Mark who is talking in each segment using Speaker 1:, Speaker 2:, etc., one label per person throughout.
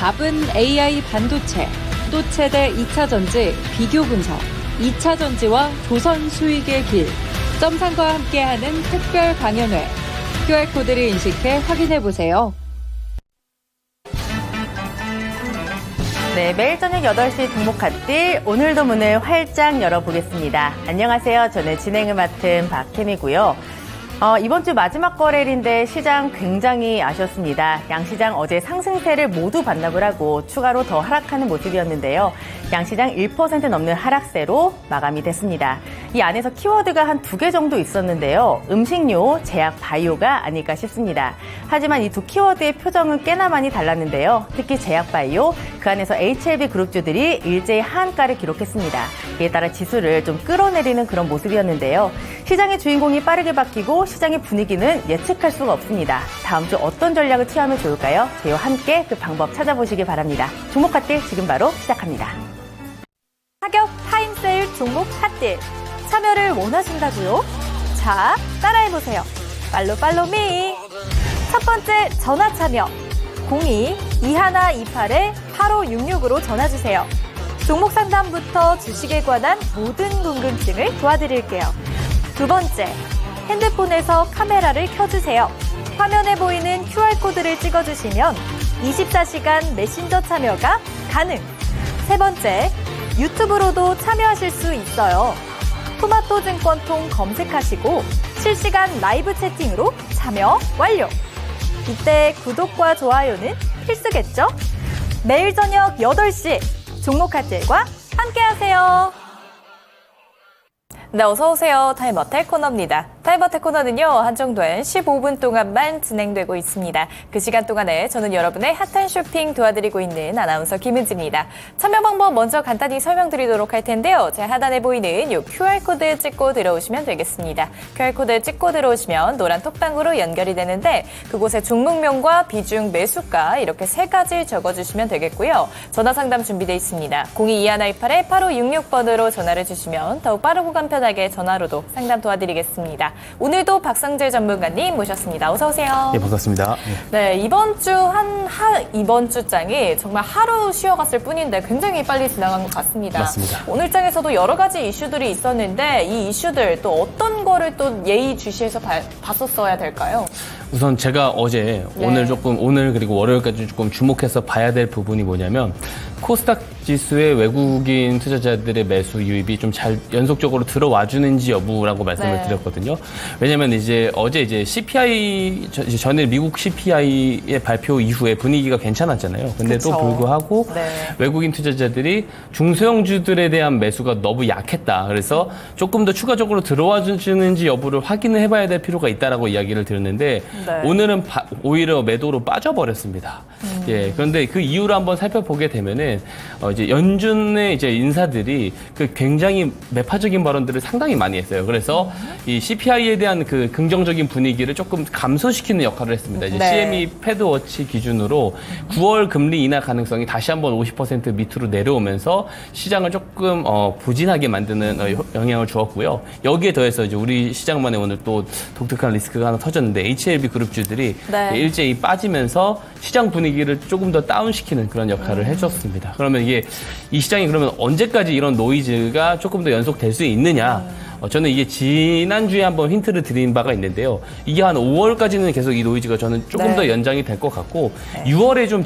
Speaker 1: 답은 AI 반도체, 또 최대 2차 전지 비교 분석, 2차 전지와 조선 수익의 길, 점상과 함께하는 특별 강연회. QR코드를 인식해 확인해보세요.
Speaker 2: 네, 매일 저녁 8시 종목 핫딜 오늘도 문을 활짝 열어보겠습니다. 안녕하세요. 저는 진행을 맡은 박혜미고요. 이번 주 마지막 거래일인데 시장 굉장히 아쉬웠습니다. 양시장 어제 상승세를 모두 반납을 하고 추가로 더 하락하는 모습이었는데요. 양시장 1% 넘는 하락세로 마감이 됐습니다. 이 안에서 키워드가 한 2개 정도 있었는데요. 음식료, 제약, 바이오가 아닐까 싶습니다. 하지만 이 두 키워드의 표정은 꽤나 많이 달랐는데요. 특히 제약, 바이오, 그 안에서 HLB 그룹주들이 일제히 하한가를 기록했습니다. 이에 따라 지수를 좀 끌어내리는 그런 모습이었는데요. 시장의 주인공이 빠르게 바뀌고 시장의 분위기는 예측할 수가 없습니다. 다음 주 어떤 전략을 취하면 좋을까요? 저희와 함께 그 방법 찾아보시기 바랍니다. 종목 핫딜 지금 바로 시작합니다.
Speaker 3: 가격 타임세일 종목 핫딜 참여를 원하신다고요? 자, 따라해보세요. 팔로미. 첫 번째 전화 참여 02-2128-8566으로 전화주세요. 종목 상담부터 주식에 관한 모든 궁금증을 도와드릴게요. 두 번째, 핸드폰에서 카메라를 켜주세요. 화면에 보이는 QR코드를 찍어주시면 24시간 메신저 참여가 가능. 세 번째, 유튜브로도 참여하실 수 있어요. 토마토 증권통 검색하시고 실시간 라이브 채팅으로 참여 완료. 이때 구독과 좋아요는 필수겠죠? 매일 저녁 8시 종목 핫딜과 함께하세요. 네, 어서오세요. 타임어택 코너입니다. 타임어택 코너는요, 한정된 15분 동안만 진행되고 있습니다. 그 시간 동안에 저는 여러분의 핫한 쇼핑 도와드리고 있는 아나운서 김은지입니다. 참여 방법 먼저 간단히 설명드리도록 할 텐데요. 제 하단에 보이는 이 QR코드 찍고 들어오시면 되겠습니다. QR코드 찍고 들어오시면 노란 톡방으로 연결이 되는데 그곳에 종목명과 비중 매수가 이렇게 3가지 적어주시면 되겠고요. 전화 상담 준비되어 있습니다. 02-2128-8566번으로 전화를 주시면 더욱 빠르고 간편하게 전화로도 상담 도와드리겠습니다. 오늘도 박성재 전문가님 모셨습니다. 어서 오세요.
Speaker 4: 네, 반갑습니다.
Speaker 3: 네, 이번 주 장이 정말 하루 쉬어갔을 뿐인데 굉장히 빨리 지나간 것 같습니다.
Speaker 4: 맞습니다.
Speaker 3: 오늘 장에서도 여러 가지 이슈들이 있었는데 이 이슈들 또 어떤 거를 또 예의주시해서 봤었어야 될까요?
Speaker 4: 우선 제가 어제 오늘 그리고 월요일까지 조금 주목해서 봐야 될 부분이 뭐냐면 코스닥 지수의 외국인 투자자들의 매수 유입이 좀 잘 연속적으로 들어와 주는지 여부라고 말씀을 드렸거든요. 왜냐면 어제 CPI 전일 미국 CPI의 발표 이후에 분위기가 괜찮았잖아요. 근데도 불구하고 외국인 투자자들이 중소형주들에 대한 매수가 너무 약했다. 그래서 조금 더 추가적으로 들어와 주는지 여부를 확인을 해봐야 될 필요가 있다라고 이야기를 드렸는데 오늘은 오히려 매도로 빠져버렸습니다. 예, 그런데 그 이유를 한번 살펴보게 되면은 이제 연준의 인사들이 그 굉장히 매파적인 발언들을 상당히 많이 했어요. 그래서 이 CPI에 대한 그 긍정적인 분위기를 조금 감소시키는 역할을 했습니다. 이제 CME 패드워치 기준으로 9월 금리 인하 가능성이 다시 한번 50% 밑으로 내려오면서 시장을 조금 부진하게 만드는 영향을 주었고요. 여기에 더해서 이제 우리 시장만에 오늘 또 독특한 리스크가 하나 터졌는데 HLB 그룹주들이 일제히 빠지면서 시장 분위기를 조금 더 다운시키는 그런 역할을 해줬습니다. 그러면 이 시장이 그러면 언제까지 이런 노이즈가 조금 더 연속될 수 있느냐? 저는 이게 지난주에 한번 힌트를 드린 바가 있는데요. 이게 한 5월까지는 계속 이 노이즈가 저는 조금 더 연장이 될 것 같고 6월에 좀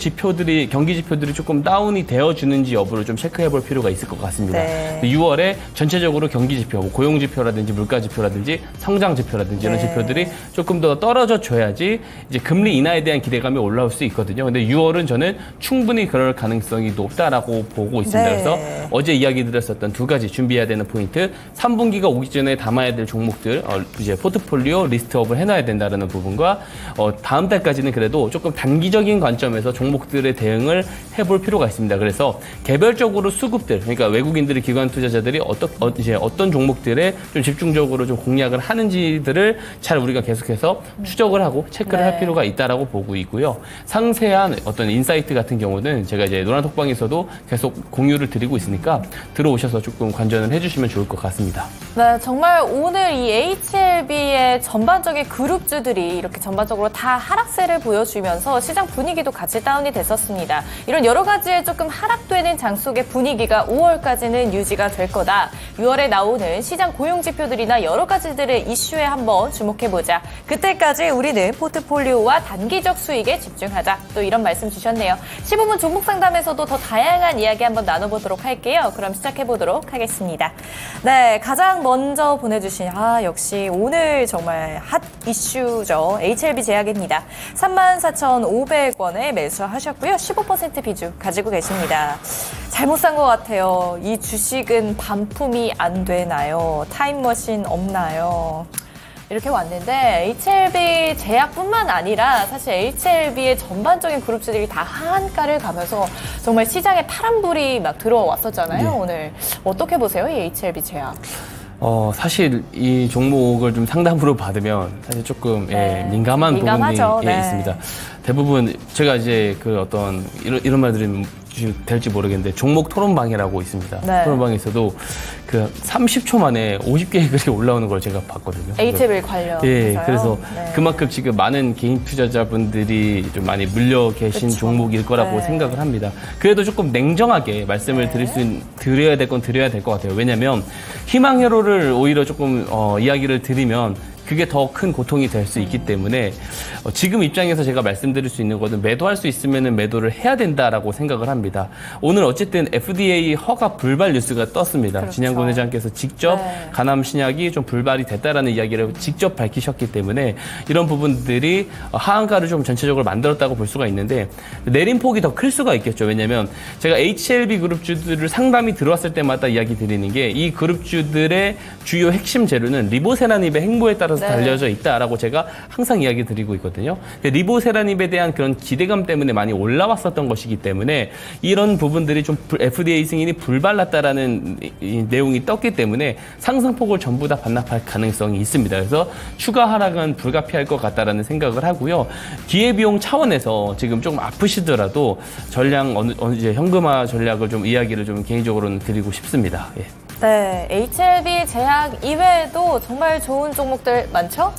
Speaker 4: 경기 지표들이 조금 다운이 되어주는지 여부를 좀 체크해 볼 필요가 있을 것 같습니다. 6월에 전체적으로 경기 지표, 고용 지표라든지 물가 지표라든지 성장 지표라든지 이런 지표들이 조금 더 떨어져 줘야지 이제 금리 인하에 대한 기대감이 올라올 수 있거든요. 근데 6월은 저는 충분히 그럴 가능성이 높다라고 보고 있습니다. 그래서 어제 이야기 드렸었던 2가지 준비해야 되는 포인트, 3분기가 오기 전에 담아야 될 종목들 이제 포트폴리오 리스트업을 해놔야 된다는 부분과 다음 달까지는 그래도 조금 단기적인 관점에서 종목들의 대응을 해볼 필요가 있습니다. 그래서 개별적으로 수급들, 그러니까 외국인들이 기관 투자자들이 어떤 종목들에 좀 집중적으로 좀 공략을 하는지들을 잘 우리가 계속해서 추적을 하고 체크를 할 필요가 있다라고 보고 있고요. 상세한 어떤 인사이트 같은 경우는 제가 이제 노란톡방에서도 계속 공유를 드리고 있으니까 들어오셔서 조금 관전을 해주시면 좋을 것 같습니다.
Speaker 3: 네, 네, 정말 오늘 이 HLB의 전반적인 그룹주들이 이렇게 전반적으로 다 하락세를 보여주면서 시장 분위기도 같이 다운이 됐었습니다. 이런 여러 가지의 조금 하락되는 장 속의 분위기가 5월까지는 유지가 될 거다. 6월에 나오는 시장 고용 지표들이나 여러 가지들의 이슈에 한번 주목해보자. 그때까지 우리는 포트폴리오와 단기적 수익에 집중하자. 또 이런 말씀 주셨네요. 15분 종목 상담에서도 더 다양한 이야기 한번 나눠보도록 할게요. 그럼 시작해보도록 하겠습니다. 네, 가장 먼저 보내주신 역시 오늘 정말 핫 이슈죠. HLB 제약입니다. 34,500원에 매수하셨고요. 15% 비중 가지고 계십니다. 잘못 산 것 같아요. 이 주식은 반품이 안 되나요? 타임머신 없나요? 이렇게 왔는데 HLB 제약뿐만 아니라 사실 HLB의 전반적인 그룹주들이 다 하한가를 가면서 정말 시장에 파란불이 막 들어왔었잖아요.
Speaker 4: 네.
Speaker 3: 오늘 어떻게 보세요? 이 HLB 제약.
Speaker 4: 사실 이 종목을 좀 상담으로 받으면 사실 조금 민감한
Speaker 3: 민감하죠.
Speaker 4: 부분이 있습니다. 대부분 제가 이제 그 어떤 이런 말들이 될지 모르겠는데 종목 토론방이라고 있습니다.
Speaker 3: 네.
Speaker 4: 토론방에서도 그 30초 만에 50개의 글이 올라오는 걸 제가 봤거든요.
Speaker 3: HLB 관련.
Speaker 4: 예, 그래서
Speaker 3: 네.
Speaker 4: 그만큼 지금 많은 개인 투자자분들이 좀 많이 물려 계신
Speaker 3: 그쵸.
Speaker 4: 종목일 거라고
Speaker 3: 네.
Speaker 4: 생각을 합니다. 그래도 조금 냉정하게 말씀을 드려야 될 건 드려야 될 것 같아요. 왜냐하면 희망 회로를 오히려 조금 이야기를 드리면 그게 더 큰 고통이 될 수 있기 때문에 지금 입장에서 제가 말씀드릴 수 있는 것은 매도할 수 있으면 매도를 해야 된다라고 생각을 합니다. 오늘 어쨌든 FDA 허가 불발 뉴스가 떴습니다.
Speaker 3: 그렇죠.
Speaker 4: 진양권 회장께서 직접
Speaker 3: 네.
Speaker 4: 간암 신약이 좀 불발이 됐다라는 이야기를 직접 밝히셨기 때문에 이런 부분들이 하한가를 좀 전체적으로 만들었다고 볼 수가 있는데 내림 폭이 더 클 수가 있겠죠. 왜냐하면 제가 HLB 그룹주들을 상담이 들어왔을 때마다 이야기 드리는 게 이 그룹주들의 주요 핵심 재료는 리보세라닙의 행보에 따라서 달려져 있다라고 제가 항상 이야기 드리고 있거든요. 리보세라닙에 대한 그런 기대감 때문에 많이 올라왔었던 것이기 때문에 이런 부분들이 좀 FDA 승인이 불발났다라는 이 내용이 떴기 때문에 상승폭을 전부 다 반납할 가능성이 있습니다. 그래서 추가 하락은 불가피할 것 같다라는 생각을 하고요. 기회비용 차원에서 지금 조금 아프시더라도 전량 어느 이제 현금화 전략을 좀 이야기를 좀 개인적으로는 드리고 싶습니다. 예.
Speaker 3: 네, HLB 제약 이외에도 정말 좋은 종목들 많죠?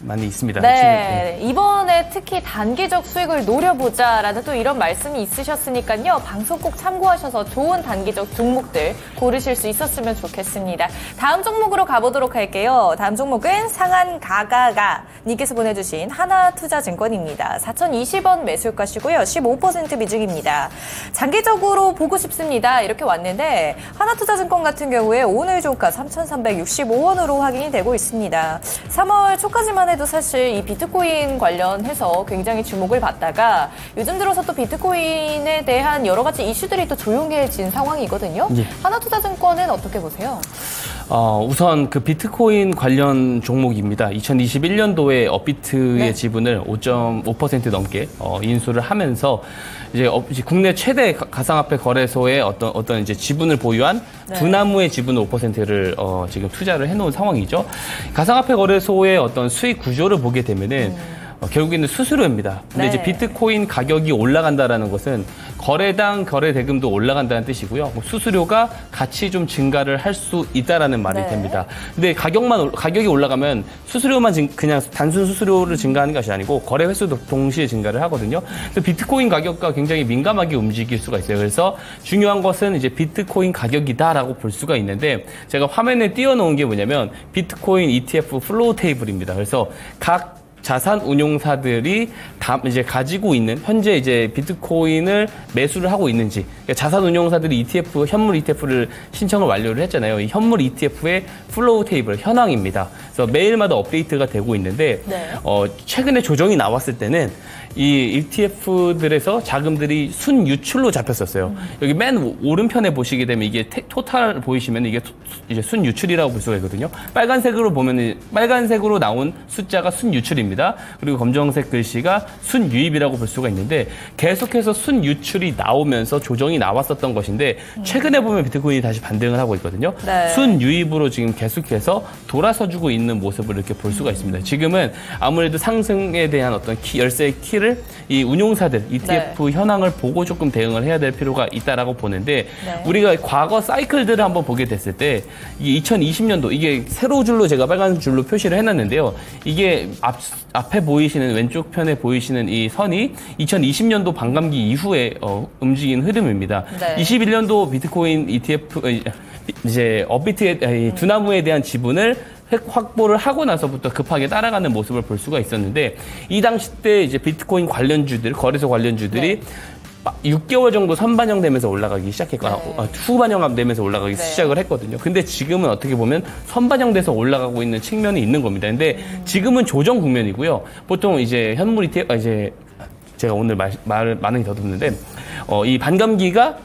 Speaker 4: 많이 있습니다.
Speaker 3: 네, 이번에 특히 단기적 수익을 노려보자라는 또 이런 말씀이 있으셨으니까요. 방송 꼭 참고하셔서 좋은 단기적 종목들 고르실 수 있었으면 좋겠습니다. 다음 종목으로 가보도록 할게요. 다음 종목은 상한가가가 님께서 보내주신 하나투자증권입니다. 4,020원 매수가시고요. 15% 비중입니다. 장기적으로 보고 싶습니다. 이렇게 왔는데 하나투자증권 같은 경우에 오늘 종가 3,365원으로 확인이 되고 있습니다. 3월 초까지만 해도 사실 이 비트코인 관련해서 굉장히 주목을 받다가 요즘 들어서 또 비트코인에 대한 여러 가지 이슈들이 또 조용해진 상황이거든요.
Speaker 4: 예.
Speaker 3: 하나투자증권은 어떻게 보세요?
Speaker 4: 우선 그 비트코인 관련 종목입니다. 2021년도에 업비트의 지분을 5.5% 넘게 인수를 하면서 이제 국내 최대 가상화폐 거래소의 어떤 이제 지분을 보유한 두나무의 지분을 5%를 지금 투자를 해놓은 상황이죠. 가상화폐 거래소의 어떤 수익 구조를 보게 되면은 결국에는 수수료입니다. 근데 이제 비트코인 가격이 올라간다라는 것은 거래당 거래 대금도 올라간다는 뜻이고요. 수수료가 같이 좀 증가를 할 수 있다라는 말이 됩니다. 근데 가격이 올라가면 수수료만 그냥 단순 수수료를 증가하는 것이 아니고 거래 횟수도 동시에 증가를 하거든요. 그래서 비트코인 가격과 굉장히 민감하게 움직일 수가 있어요. 그래서 중요한 것은 이제 비트코인 가격이다라고 볼 수가 있는데 제가 화면에 띄워놓은 게 뭐냐면 비트코인 ETF 플로우 테이블입니다. 그래서 각 자산 운용사들이 다 이제 가지고 있는 현재 이제 비트코인을 매수를 하고 있는지 그러니까 자산 운용사들이 현물 ETF를 신청을 완료를 했잖아요. 이 현물 ETF의 플로우 테이블 현황입니다. 그래서 매일마다 업데이트가 되고 있는데 최근에 조정이 나왔을 때는 이 ETF들에서 자금들이 순유출로 잡혔었어요. 여기 맨 오른편에 보시게 되면 이게 토탈 보이시면 이게 이제 순유출이라고 볼 수가 있거든요. 빨간색으로 보면 빨간색으로 나온 숫자가 순유출입니다. 순유입입니다. 그리고 검정색 글씨가 순유입이라고 볼 수가 있는데 계속해서 순유출이 나오면서 조정이 나왔었던 것인데 최근에 보면 비트코인이 다시 반등을 하고 있거든요.
Speaker 3: 네.
Speaker 4: 순유입으로 지금 계속해서 돌아서주고 있는 모습을 이렇게 볼 수가 있습니다. 지금은 아무래도 상승에 대한 어떤 열쇠의 키를 이 운용사들 ETF 현황을 보고 조금 대응을 해야 될 필요가 있다라고 보는데 우리가 과거 사이클들을 한번 보게 됐을 때 이 2020년도 이게 세로 줄로 제가 빨간 줄로 표시를 해놨는데요. 이게 앞에 보이시는 왼쪽 편에 보이시는 이 선이 2020년도 반감기 이후에 움직인 흐름입니다.
Speaker 3: 네.
Speaker 4: 21년도 비트코인 ETF 이제 업비트의 두나무에 대한 지분을 확보를 하고 나서부터 급하게 따라가는 모습을 볼 수가 있었는데 이 당시 때 이제 비트코인 관련주들, 거래소 관련주들이 6개월 정도 선반영되면서 올라가기 시작했고 후반영되면서 올라가기 시작을 했거든요. 근데 지금은 어떻게 보면 선반영돼서 올라가고 있는 측면이 있는 겁니다. 근데 지금은 조정 국면이고요. 보통 이제 현물 ETF 이제 제가 오늘 말을 많이 더듬는데 이 반감기가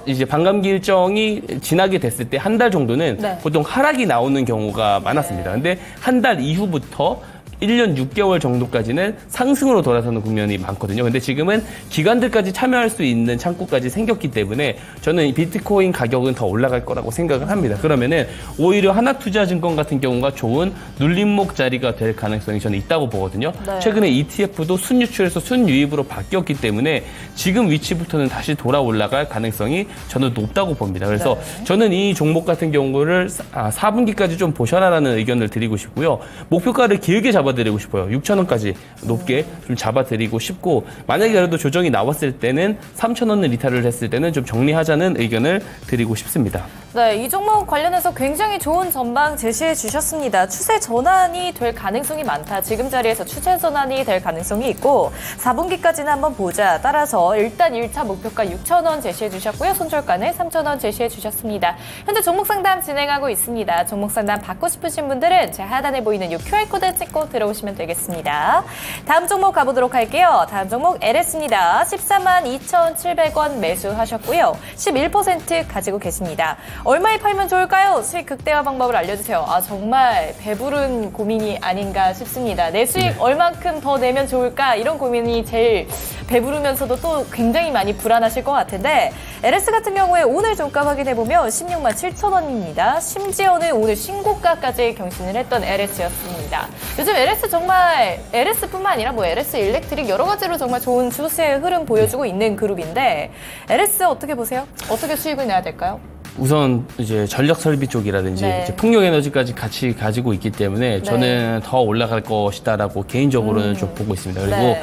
Speaker 4: 이제 반감기 일정이 지나게 됐을 때 한 달 정도는 보통 하락이 나오는 경우가 많았습니다. 근데 한 달 이후부터 1년 6개월 정도까지는 상승으로 돌아서는 국면이 많거든요. 근데 지금은 기관들까지 참여할 수 있는 창구까지 생겼기 때문에 저는 이 비트코인 가격은 더 올라갈 거라고 생각을 합니다. 그러면은 오히려 하나투자증권 같은 경우가 좋은 눌림목 자리가 될 가능성이 저는 있다고 보거든요. 최근에 ETF도 순유출에서 순유입으로 바뀌었기 때문에 지금 위치부터는 다시 돌아 올라갈 가능성이 저는 높다고 봅니다. 그래서 저는 이 종목 같은 경우를 4분기까지 좀 보셔라라는 의견을 드리고 싶고요. 목표가를 길게 잡아드리고 싶어요. 6,000원까지 높게 좀 잡아드리고 싶고 만약에 그래도 조정이 나왔을 때는 3,000원을 이탈을 했을 때는 좀 정리하자는 의견을 드리고 싶습니다.
Speaker 3: 네, 이 종목 관련해서 굉장히 좋은 전망 제시해 주셨습니다. 추세 전환이 될 가능성이 많다. 지금 자리에서 추세 전환이 될 가능성이 있고 4분기까지는 한번 보자. 따라서 일단 1차 목표가 6,000원 제시해 주셨고요. 손절가는 3,000원 제시해 주셨습니다. 현재 종목 상담 진행하고 있습니다. 종목 상담 받고 싶으신 분들은 제 하단에 보이는 이 QR코드 찍고 들어오시면 되겠습니다. 다음 종목 가보도록 할게요. 다음 종목 LS입니다. 142,700원 매수하셨고요. 11% 가지고 계십니다. 얼마에 팔면 좋을까요? 수익 극대화 방법을 알려주세요. 정말 배부른 고민이 아닌가 싶습니다. 내 수익 얼만큼 더 내면 좋을까? 이런 고민이 제일 배부르면서도 또 굉장히 많이 불안하실 것 같은데 LS 같은 경우에 오늘 종가 확인해보면 16만 7천원입니다. 심지어는 오늘 신고가까지 경신을 했던 LS였습니다. 요즘 LS 정말 LS뿐만 아니라 LS 일렉트릭 여러 가지로 정말 좋은 추세의 흐름 보여주고 있는 그룹인데 LS 어떻게 보세요? 어떻게 수익을 내야 될까요?
Speaker 4: 우선 이제 전력 설비 쪽이라든지 이제 풍력 에너지까지 같이 가지고 있기 때문에 저는 더 올라갈 것이다라고 개인적으로는 좀 보고 있습니다. 그리고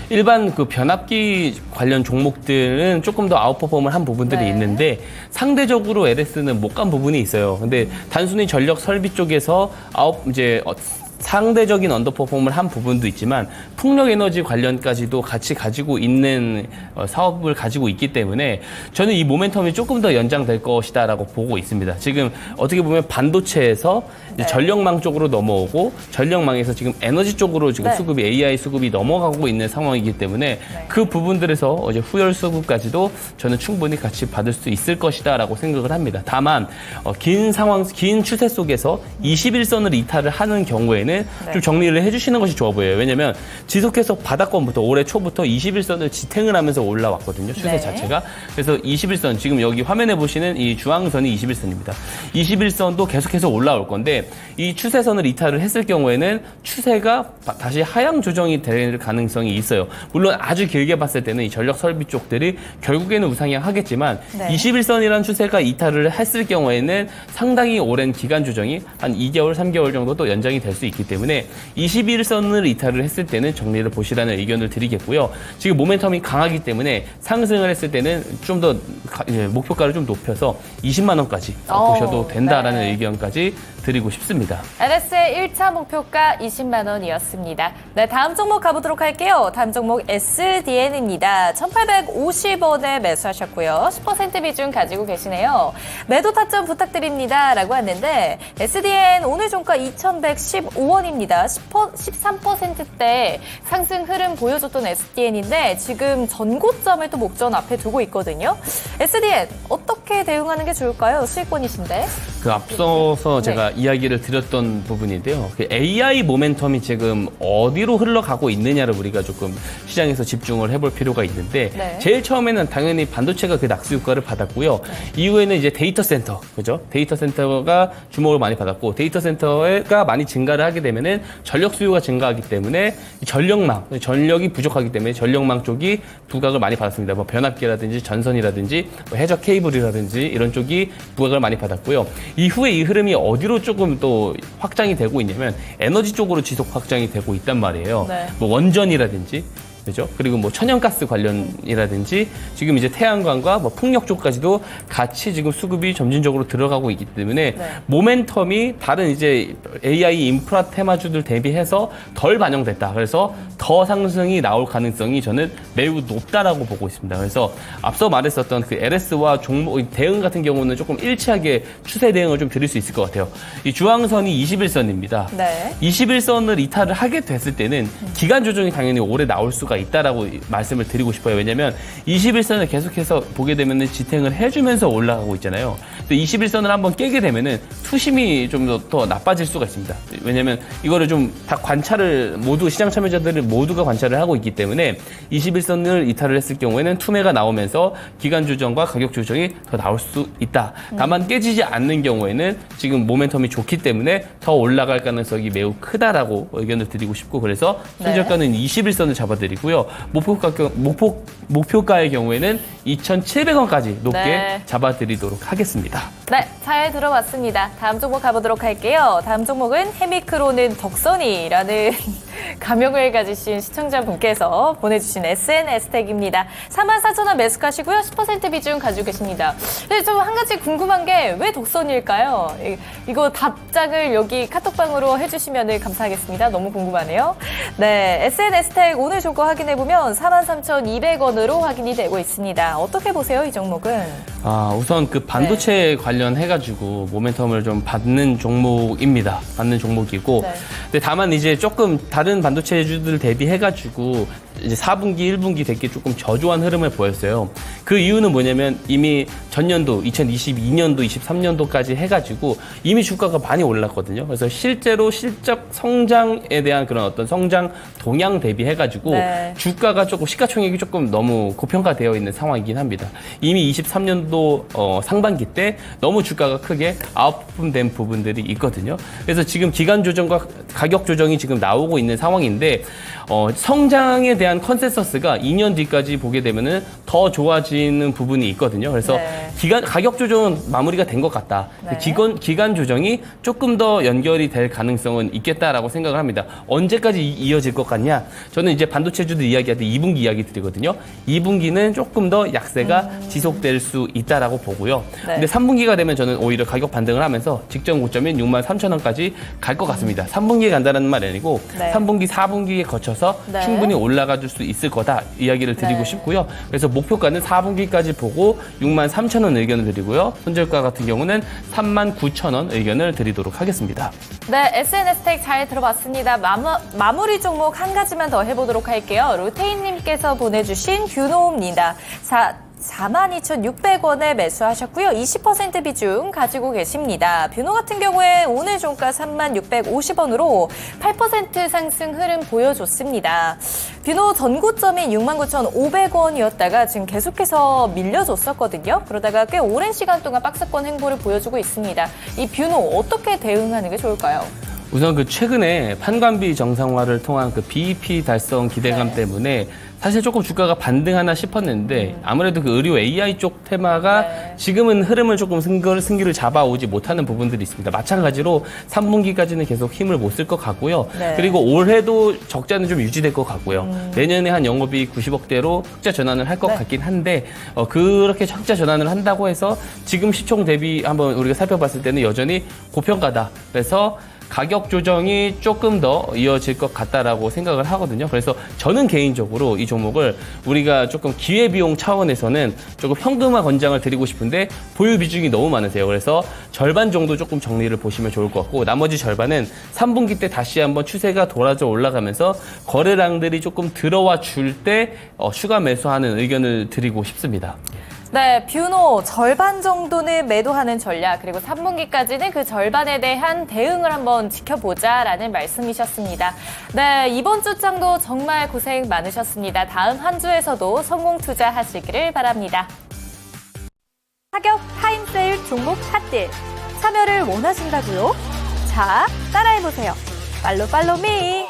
Speaker 4: 일반 그 변압기 관련 종목들은 조금 더 아웃퍼폼을 한 부분들이 있는데 상대적으로 LS는 못 간 부분이 있어요. 근데 단순히 전력 설비 쪽에서 상대적인 언더퍼폼을 한 부분도 있지만 풍력 에너지 관련까지도 같이 가지고 있는 사업을 가지고 있기 때문에 저는 이 모멘텀이 조금 더 연장될 것이다라고 보고 있습니다. 지금 어떻게 보면 반도체에서 이제 전력망 쪽으로 넘어오고 전력망에서 지금 에너지 쪽으로 지금 수급이 AI 수급이 넘어가고 있는 상황이기 때문에 그 부분들에서 이제 후열 수급까지도 저는 충분히 같이 받을 수 있을 것이다라고 생각을 합니다. 다만 긴 추세 속에서 21선을 이탈을 하는 경우에는 좀 정리를 해주시는 것이 좋아 보여요. 왜냐하면 지속해서 바닥권부터 올해 초부터 21선을 지탱을 하면서 올라왔거든요. 추세 자체가. 그래서 21선 지금 여기 화면에 보시는 이 주황선이 21선입니다. 21선도 계속해서 올라올 건데 이 추세선을 이탈을 했을 경우에는 추세가 다시 하향 조정이 될 가능성이 있어요. 물론 아주 길게 봤을 때는 이 전력 설비 쪽들이 결국에는 우상향 하겠지만 21선이라는 추세가 이탈을 했을 경우에는 상당히 오랜 기간 조정이 한 2개월, 3개월 정도 또 연장이 될 수 있기 때문에 21선을 이탈을 했을 때는 정리를 보시라는 의견을 드리겠고요. 지금 모멘텀이 강하기 때문에 상승을 했을 때는 좀 더 목표가를 좀 높여서 20만 원까지 보셔도 된다라는 의견까지 드리고 싶습니다.
Speaker 3: LS의 1차 목표가 20만 원이었습니다. 네, 다음 종목 가보도록 할게요. 다음 종목 SDN입니다. 1,850원에 매수하셨고요. 10% 비중 가지고 계시네요. 매도 타점 부탁드립니다. 라고 하는데 SDN 오늘 종가 2,115원입니다. 13%대 상승 흐름 보여줬던 SDN인데 지금 전고점을 또 목전 앞에 두고 있거든요. SDN 어떻게 대응하는 게 좋을까요? 수익권이신데.
Speaker 4: 그 앞서서 제가 이야기를 드렸던 부분인데요. 그 AI 모멘텀이 지금 어디로 흘러가고 있느냐를 우리가 조금 시장에서 집중을 해볼 필요가 있는데
Speaker 3: 네.
Speaker 4: 제일 처음에는 당연히 반도체가 그 낙수 효과를 받았고요. 이후에는 이제 데이터 센터, 그죠? 데이터 센터가 주목을 많이 받았고 데이터 센터가 많이 증가를 하게 되면은 전력 수요가 증가하기 때문에 전력이 부족하기 때문에 전력망 쪽이 부각을 많이 받았습니다. 뭐 변압기라든지 전선이라든지 뭐 해저 케이블이라든지 이런 쪽이 부각을 많이 받았고요. 이후에 이 흐름이 어디로 조금 또 확장이 되고 있냐면 에너지 쪽으로 지속 확장이 되고 있단 말이에요.
Speaker 3: 네.
Speaker 4: 뭐 원전이라든지 그죠? 그리고 뭐 천연가스 관련이라든지 지금 이제 태양광과 뭐 풍력 쪽까지도 같이 지금 수급이 점진적으로 들어가고 있기 때문에 모멘텀이 다른 이제 AI 인프라 테마주들 대비해서 덜 반영됐다. 그래서 더 상승이 나올 가능성이 저는 매우 높다라고 보고 있습니다. 그래서 앞서 말했었던 그 LS와 종목 대응 같은 경우는 조금 일치하게 추세 대응을 좀 드릴 수 있을 것 같아요. 이 주황선이 21선입니다.
Speaker 3: 네.
Speaker 4: 21선을 이탈을 하게 됐을 때는 기간 조정이 당연히 오래 나올 수가 있다라고 말씀을 드리고 싶어요. 왜냐하면 21선을 계속해서 보게 되면 지탱을 해주면서 올라가고 있잖아요. 또 21선을 한번 깨게 되면은 투심이 좀 더 나빠질 수가 있습니다. 왜냐하면 이거를 좀 다 관찰을 모두 시장 참여자들을 모두가 관찰을 하고 있기 때문에 21선을 이탈을 했을 경우에는 투매가 나오면서 기간 조정과 가격 조정이 더 나올 수 있다. 다만 깨지지 않는 경우에는 지금 모멘텀이 좋기 때문에 더 올라갈 가능성이 매우 크다라고 의견을 드리고 싶고 그래서 손절가는 21선을 잡아드리고요. 목표가의 경우에는 2,700원까지 높게 잡아드리도록 하겠습니다.
Speaker 3: 네, 잘 들어봤습니다. 다음 종목 가보도록 할게요. 다음 종목은 해미크로는 덕선이라는 가명을 가지신 시청자분께서 보내주신 SNS택입니다. 44,000원 매수하시고요. 10% 비중 가지고 계십니다. 근데 좀 한 가지 궁금한 게 왜 덕선일까요? 이거 답장을 여기 카톡방으로 해주시면 감사하겠습니다. 너무 궁금하네요. 네, SNS택 오늘 종가 확인해보면 43,200원으로 확인이 되고 있습니다. 어떻게 보세요, 이 종목은?
Speaker 4: 우선 그 반도체 관련해가지고 모멘텀을 좀 받는 종목입니다. 받는 종목이고. 근데 다만 이제 조금 다른 반도체주들 대비해가지고 이제 4분기, 1분기 되게 조금 저조한 흐름을 보였어요. 그 이유는 뭐냐면 이미 전년도, 2022년도, 23년도까지 해가지고 이미 주가가 많이 올랐거든요. 그래서 실제로 실적 성장에 대한 그런 어떤 성장 동향 대비해가지고 주가가 조금 시가총액이 조금 너무 고평가되어 있는 상황이긴 합니다. 이미 23년도 상반기 때 너무 주가가 크게 아웃품된 부분들이 있거든요. 그래서 지금 기간 조정과 가격 조정이 지금 나오고 있는 상황인데 성장에 대한 컨센서스가 2년 뒤까지 보게 되면은 더 좋아지는 부분이 있거든요. 그래서 가격 조정은 마무리가 된 것 같다. 기간 조정이 조금 더 연결이 될 가능성은 있겠다라고 생각을 합니다. 언제까지 이어질 것 같냐? 저는 이제 반도체주들 이야기할 때 2분기 이야기 드리거든요. 2분기는 조금 더 약세가 지속될 수 있다라고 보고요. 근데 3분기가 되면 저는 오히려 가격 반등을 하면서 직전 고점인 63,000원까지 갈 것 같습니다. 3분기에 간다는 말이 아니고 3분기, 4분기에 거쳐서 충분히 올라가 줄 수 있을 거다 이야기를 드리고 싶고요. 그래서 목표가는 4분기까지 보고 63,000원 의견을 드리고요. 손절가 같은 경우는 39,000원 의견을 드리도록 하겠습니다.
Speaker 3: 네, SNS택 잘 들어봤습니다. 마무리 종목 한 가지만 더 해보도록 할게요. 루테인님께서 보내주신 뷰노입니다. 42,600원에 매수하셨고요. 20% 비중 가지고 계십니다. 뷰노 같은 경우에 오늘 종가 3650원으로 8% 상승 흐름 보여줬습니다. 뷰노 전고점이 69,500원이었다가 지금 계속해서 밀려줬었거든요. 그러다가 꽤 오랜 시간 동안 박스권 행보를 보여주고 있습니다. 이 뷰노 어떻게 대응하는 게 좋을까요?
Speaker 4: 우선 그 최근에 판관비 정상화를 통한 그 BEP 달성 기대감 때문에 사실 조금 주가가 반등하나 싶었는데 아무래도 그 의료 AI 쪽 테마가 지금은 흐름을 조금 승기를 잡아오지 못하는 부분들이 있습니다. 마찬가지로 3분기까지는 계속 힘을 못 쓸 것 같고요. 그리고 올해도 적자는 좀 유지될 것 같고요. 내년에 한 영업이익 90억대로 흑자 전환을 할 것 같긴 한데 그렇게 흑자 전환을 한다고 해서 지금 시총 대비 한번 우리가 살펴봤을 때는 여전히 고평가다. 그래서 가격 조정이 조금 더 이어질 것 같다라고 생각을 하거든요. 그래서 저는 개인적으로 이 종목을 우리가 조금 기회비용 차원에서는 조금 현금화 권장을 드리고 싶은데 보유 비중이 너무 많으세요. 그래서 절반 정도 조금 정리를 보시면 좋을 것 같고 나머지 절반은 3분기 때 다시 한번 추세가 돌아져 올라가면서 거래량들이 조금 들어와 줄 때 추가 매수하는 의견을 드리고 싶습니다.
Speaker 3: 네, 뷰노 절반 정도는 매도하는 전략, 그리고 3분기까지는 그 절반에 대한 대응을 한번 지켜보자라는 말씀이셨습니다. 네, 이번 주장도 정말 고생 많으셨습니다. 다음 한 주에서도 성공 투자하시기를 바랍니다. 타격 타임세일 종목 핫딜 참여를 원하신다고요? 자, 따라해보세요. 팔로미.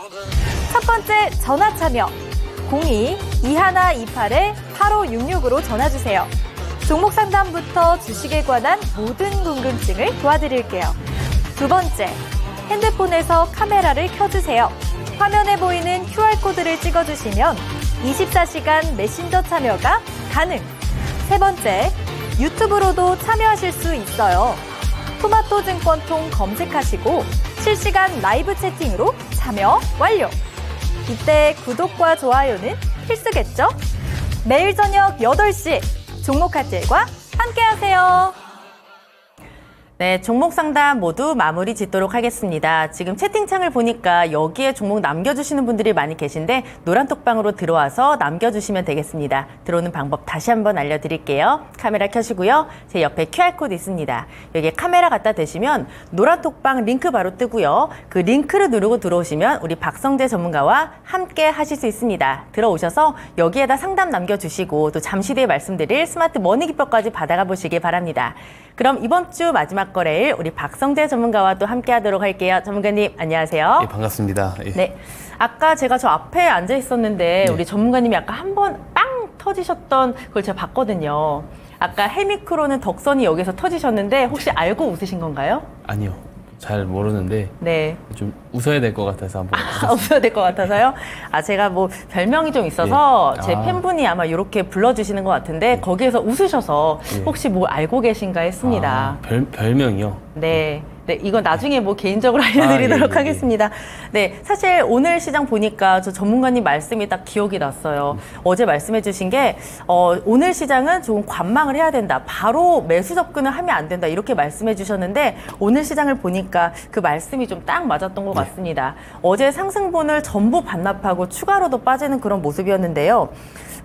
Speaker 3: 첫 번째 전화 참여 02-2128-8566으로 전화주세요. 종목 상담부터 주식에 관한 모든 궁금증을 도와드릴게요. 두 번째, 핸드폰에서 카메라를 켜주세요. 화면에 보이는 QR코드를 찍어주시면 24시간 메신저 참여가 가능. 세 번째, 유튜브로도 참여하실 수 있어요. 토마토 증권통 검색하시고 실시간 라이브 채팅으로 참여 완료. 이때 구독과 좋아요는 필수겠죠? 매일 저녁 8시 종목 핫딜과 함께하세요.
Speaker 2: 네, 종목 상담 모두 마무리 짓도록 하겠습니다. 지금 채팅창을 보니까 여기에 종목 남겨주시는 분들이 많이 계신데 노란톡방으로 들어와서 남겨주시면 되겠습니다. 들어오는 방법 다시 한번 알려드릴게요. 카메라 켜시고요. 제 옆에 QR코드 있습니다. 여기에 카메라 갖다 대시면 노란톡방 링크 바로 뜨고요. 그 링크를 누르고 들어오시면 우리 박성재 전문가와 함께 하실 수 있습니다. 들어오셔서 여기에다 상담 남겨주시고 또 잠시 뒤에 말씀드릴 스마트 머니 기법까지 받아가 보시기 바랍니다. 그럼 이번 주 마지막 거래일 우리 박성재 전문가와 또 함께 하도록 할게요. 전문가님 안녕하세요.
Speaker 4: 예, 반갑습니다. 예.
Speaker 2: 네, 아까 제가 저 앞에 앉아 있었는데
Speaker 4: 네.
Speaker 2: 우리 전문가님이 아까 한 번 빵 터지셨던 걸 제가 봤거든요. 아까 헬미크로는 덕선이 여기서 터지셨는데 혹시 알고 웃으신 건가요?
Speaker 4: 아니요. 잘 모르는데
Speaker 2: 네.
Speaker 4: 좀 웃어야 될 것 같아서 한번
Speaker 2: 웃어야 될 것 같아서요. 제가 뭐 별명이 좀 있어서
Speaker 4: 예.
Speaker 2: 제 팬분이 아마 이렇게 불러주시는 것 같은데 거기에서 웃으셔서
Speaker 4: 예.
Speaker 2: 혹시 뭐 알고 계신가 했습니다.
Speaker 4: 별명이요?
Speaker 2: 네. 네, 이건 나중에 뭐 개인적으로 알려드리도록
Speaker 4: 예.
Speaker 2: 하겠습니다. 네, 사실 오늘 시장 보니까 저 전문가님 말씀이 딱 기억이 났어요. 어제 말씀해 주신 게, 오늘 시장은 조금 관망을 해야 된다. 바로 매수 접근을 하면 안 된다. 이렇게 말씀해 주셨는데, 오늘 시장을 보니까 그 말씀이 좀 딱 맞았던 것 같습니다. 어제 상승분을 전부 반납하고 추가로도 빠지는 그런 모습이었는데요.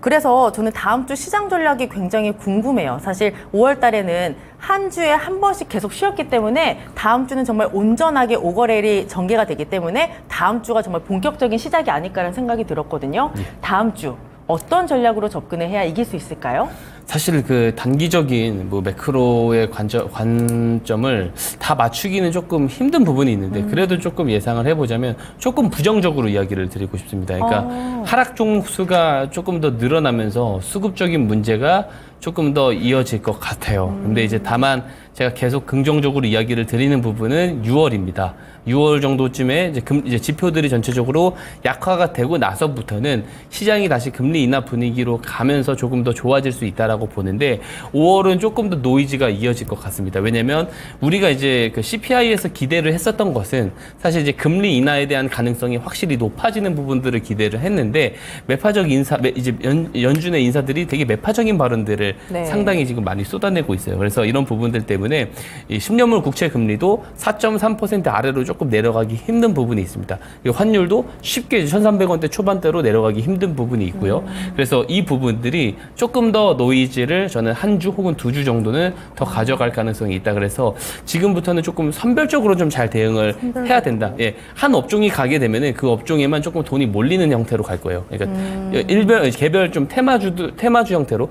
Speaker 2: 그래서 저는 다음 주 시장 전략이 굉장히 궁금해요. 사실 5월 달에는 한 주에 한 번씩 계속 쉬었기 때문에 다음 주는 정말 온전하게 오거래일이 전개가 되기 때문에 다음 주가 정말 본격적인 시작이 아닐까라는 생각이 들었거든요. 다음 주 어떤 전략으로 접근을 해야 이길 수 있을까요?
Speaker 4: 사실 그 단기적인 뭐 매크로의 관점을 다 맞추기는 조금 힘든 부분이 있는데 그래도 조금 예상을 해보자면 조금 부정적으로 이야기를 드리고 싶습니다. 그러니까 하락 종목 수가 조금 더 늘어나면서 수급적인 문제가 조금 더 이어질 것 같아요. 근데 이제 다만 제가 계속 긍정적으로 이야기를 드리는 부분은 6월입니다. 6월 정도쯤에 이제 지표들이 전체적으로 약화가 되고 나서부터는 시장이 다시 금리 인하 분위기로 가면서 조금 더 좋아질 수 있다라고 보는데 5월은 조금 더 노이즈가 이어질 것 같습니다. 왜냐면 우리가 이제 그 CPI에서 기대를 했었던 것은 사실 이제 금리 인하에 대한 가능성이 확실히 높아지는 부분들을 기대를 했는데 매파적 인사 이제 연준의 인사들이 되게 매파적인 발언들을
Speaker 2: 네.
Speaker 4: 상당히 지금 많이 쏟아내고 있어요. 그래서 이런 부분들 때문에 이 10년물 국채 금리도 4.3% 아래로 조금 내려가기 힘든 부분이 있습니다. 환율도 쉽게 1,300원대 초반대로 내려가기 힘든 부분이 있고요. 그래서 이 부분들이 조금 더 노이즈를 저는 한 주 혹은 2주 정도는 더 가져갈 가능성이 있다. 그래서 지금부터는 조금 선별적으로 좀 잘 대응을 해야 된다. 예, 한 업종이 가게 되면은 그 업종에만 조금 돈이 몰리는 형태로 갈 거예요. 그러니까 개별 좀 테마주 형태로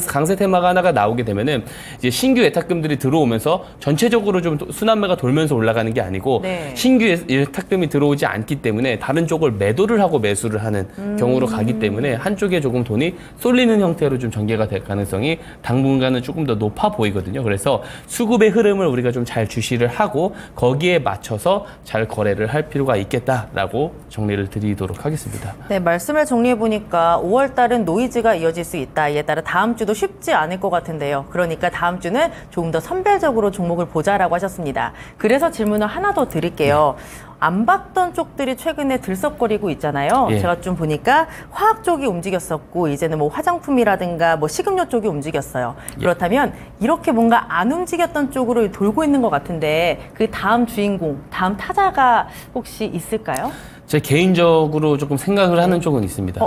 Speaker 4: 강세 테마가 하나가 나오게 되면은 이제 신규 예탁금들이 들어오면서 전체적으로 좀 순환매가 돌면서 올라가는 게 아니고
Speaker 2: 네.
Speaker 4: 신규 예탁금이 들어오지 않기 때문에 다른 쪽을 매도를 하고 매수를 하는 경우로 가기 때문에 한쪽에 조금 돈이 쏠리는 형태로 좀 전개가 될 가능성이 당분간은 조금 더 높아 보이거든요. 그래서 수급의 흐름을 우리가 좀 잘 주시를 하고 거기에 맞춰서 잘 거래를 할 필요가 있겠다라고 정리를 드리도록 하겠습니다.
Speaker 2: 네, 말씀을 정리해보니까 5월 달은 노이즈가 이어질 수 있다. 이에 따라 다음 주도 쉽지 않을 것 같은데요. 그러니까 다음 주는 조금 더 선별적으로 종목을 보자라고 하셨습니다. 그래서 질문을 하나 더 드릴게요. 안 봤던 쪽들이 최근에 들썩거리고 있잖아요.
Speaker 4: 예.
Speaker 2: 제가 좀 보니까 화학 쪽이 움직였었고 이제는 뭐 화장품이라든가 뭐 식음료 쪽이 움직였어요. 그렇다면 이렇게 뭔가 안 움직였던 쪽으로 돌고 있는 것 같은데 그 다음 주인공, 다음 타자가 혹시 있을까요?
Speaker 4: 제 개인적으로 조금 생각을 하는 쪽은 있습니다.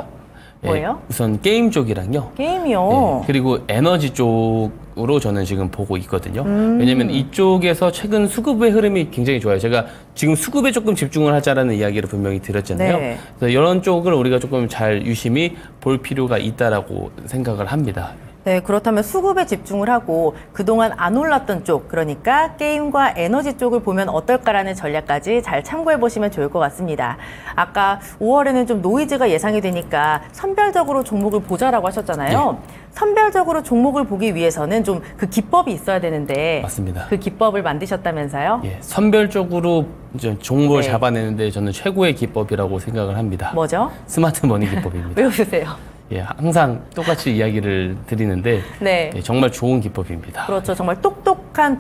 Speaker 2: 뭐예요?
Speaker 4: 우선 게임 쪽이랑요.
Speaker 2: 게임이요.
Speaker 4: 그리고 에너지 쪽으로 저는 지금 보고 있거든요. 왜냐면 이쪽에서 최근 수급의 흐름이 굉장히 좋아요. 제가 지금 수급에 조금 집중을 하자라는 이야기를 분명히 드렸잖아요.
Speaker 2: 네.
Speaker 4: 그래서 이런 쪽을 우리가 조금 잘 유심히 볼 필요가 있다라고 생각을 합니다.
Speaker 2: 네, 그렇다면 수급에 집중을 하고 그동안 안 올랐던 쪽, 그러니까 게임과 에너지 쪽을 보면 어떨까라는 전략까지 잘 참고해 보시면 좋을 것 같습니다. 아까 5월에는 좀 노이즈가 예상이 되니까 선별적으로 종목을 보자라고 하셨잖아요. 선별적으로 종목을 보기 위해서는 좀 그 기법이 있어야 되는데
Speaker 4: 맞습니다.
Speaker 2: 그 기법을 만드셨다면서요?
Speaker 4: 예, 선별적으로 이제 종목을
Speaker 2: 네.
Speaker 4: 잡아내는데 저는 최고의 기법이라고 생각을 합니다.
Speaker 2: 뭐죠?
Speaker 4: 스마트 머니 기법입니다.
Speaker 2: 왜 웃으세요?
Speaker 4: 예, 항상 똑같이 이야기를 드리는데
Speaker 2: 네.
Speaker 4: 예, 정말 좋은 기법입니다.
Speaker 2: 그렇죠. 정말 똑똑한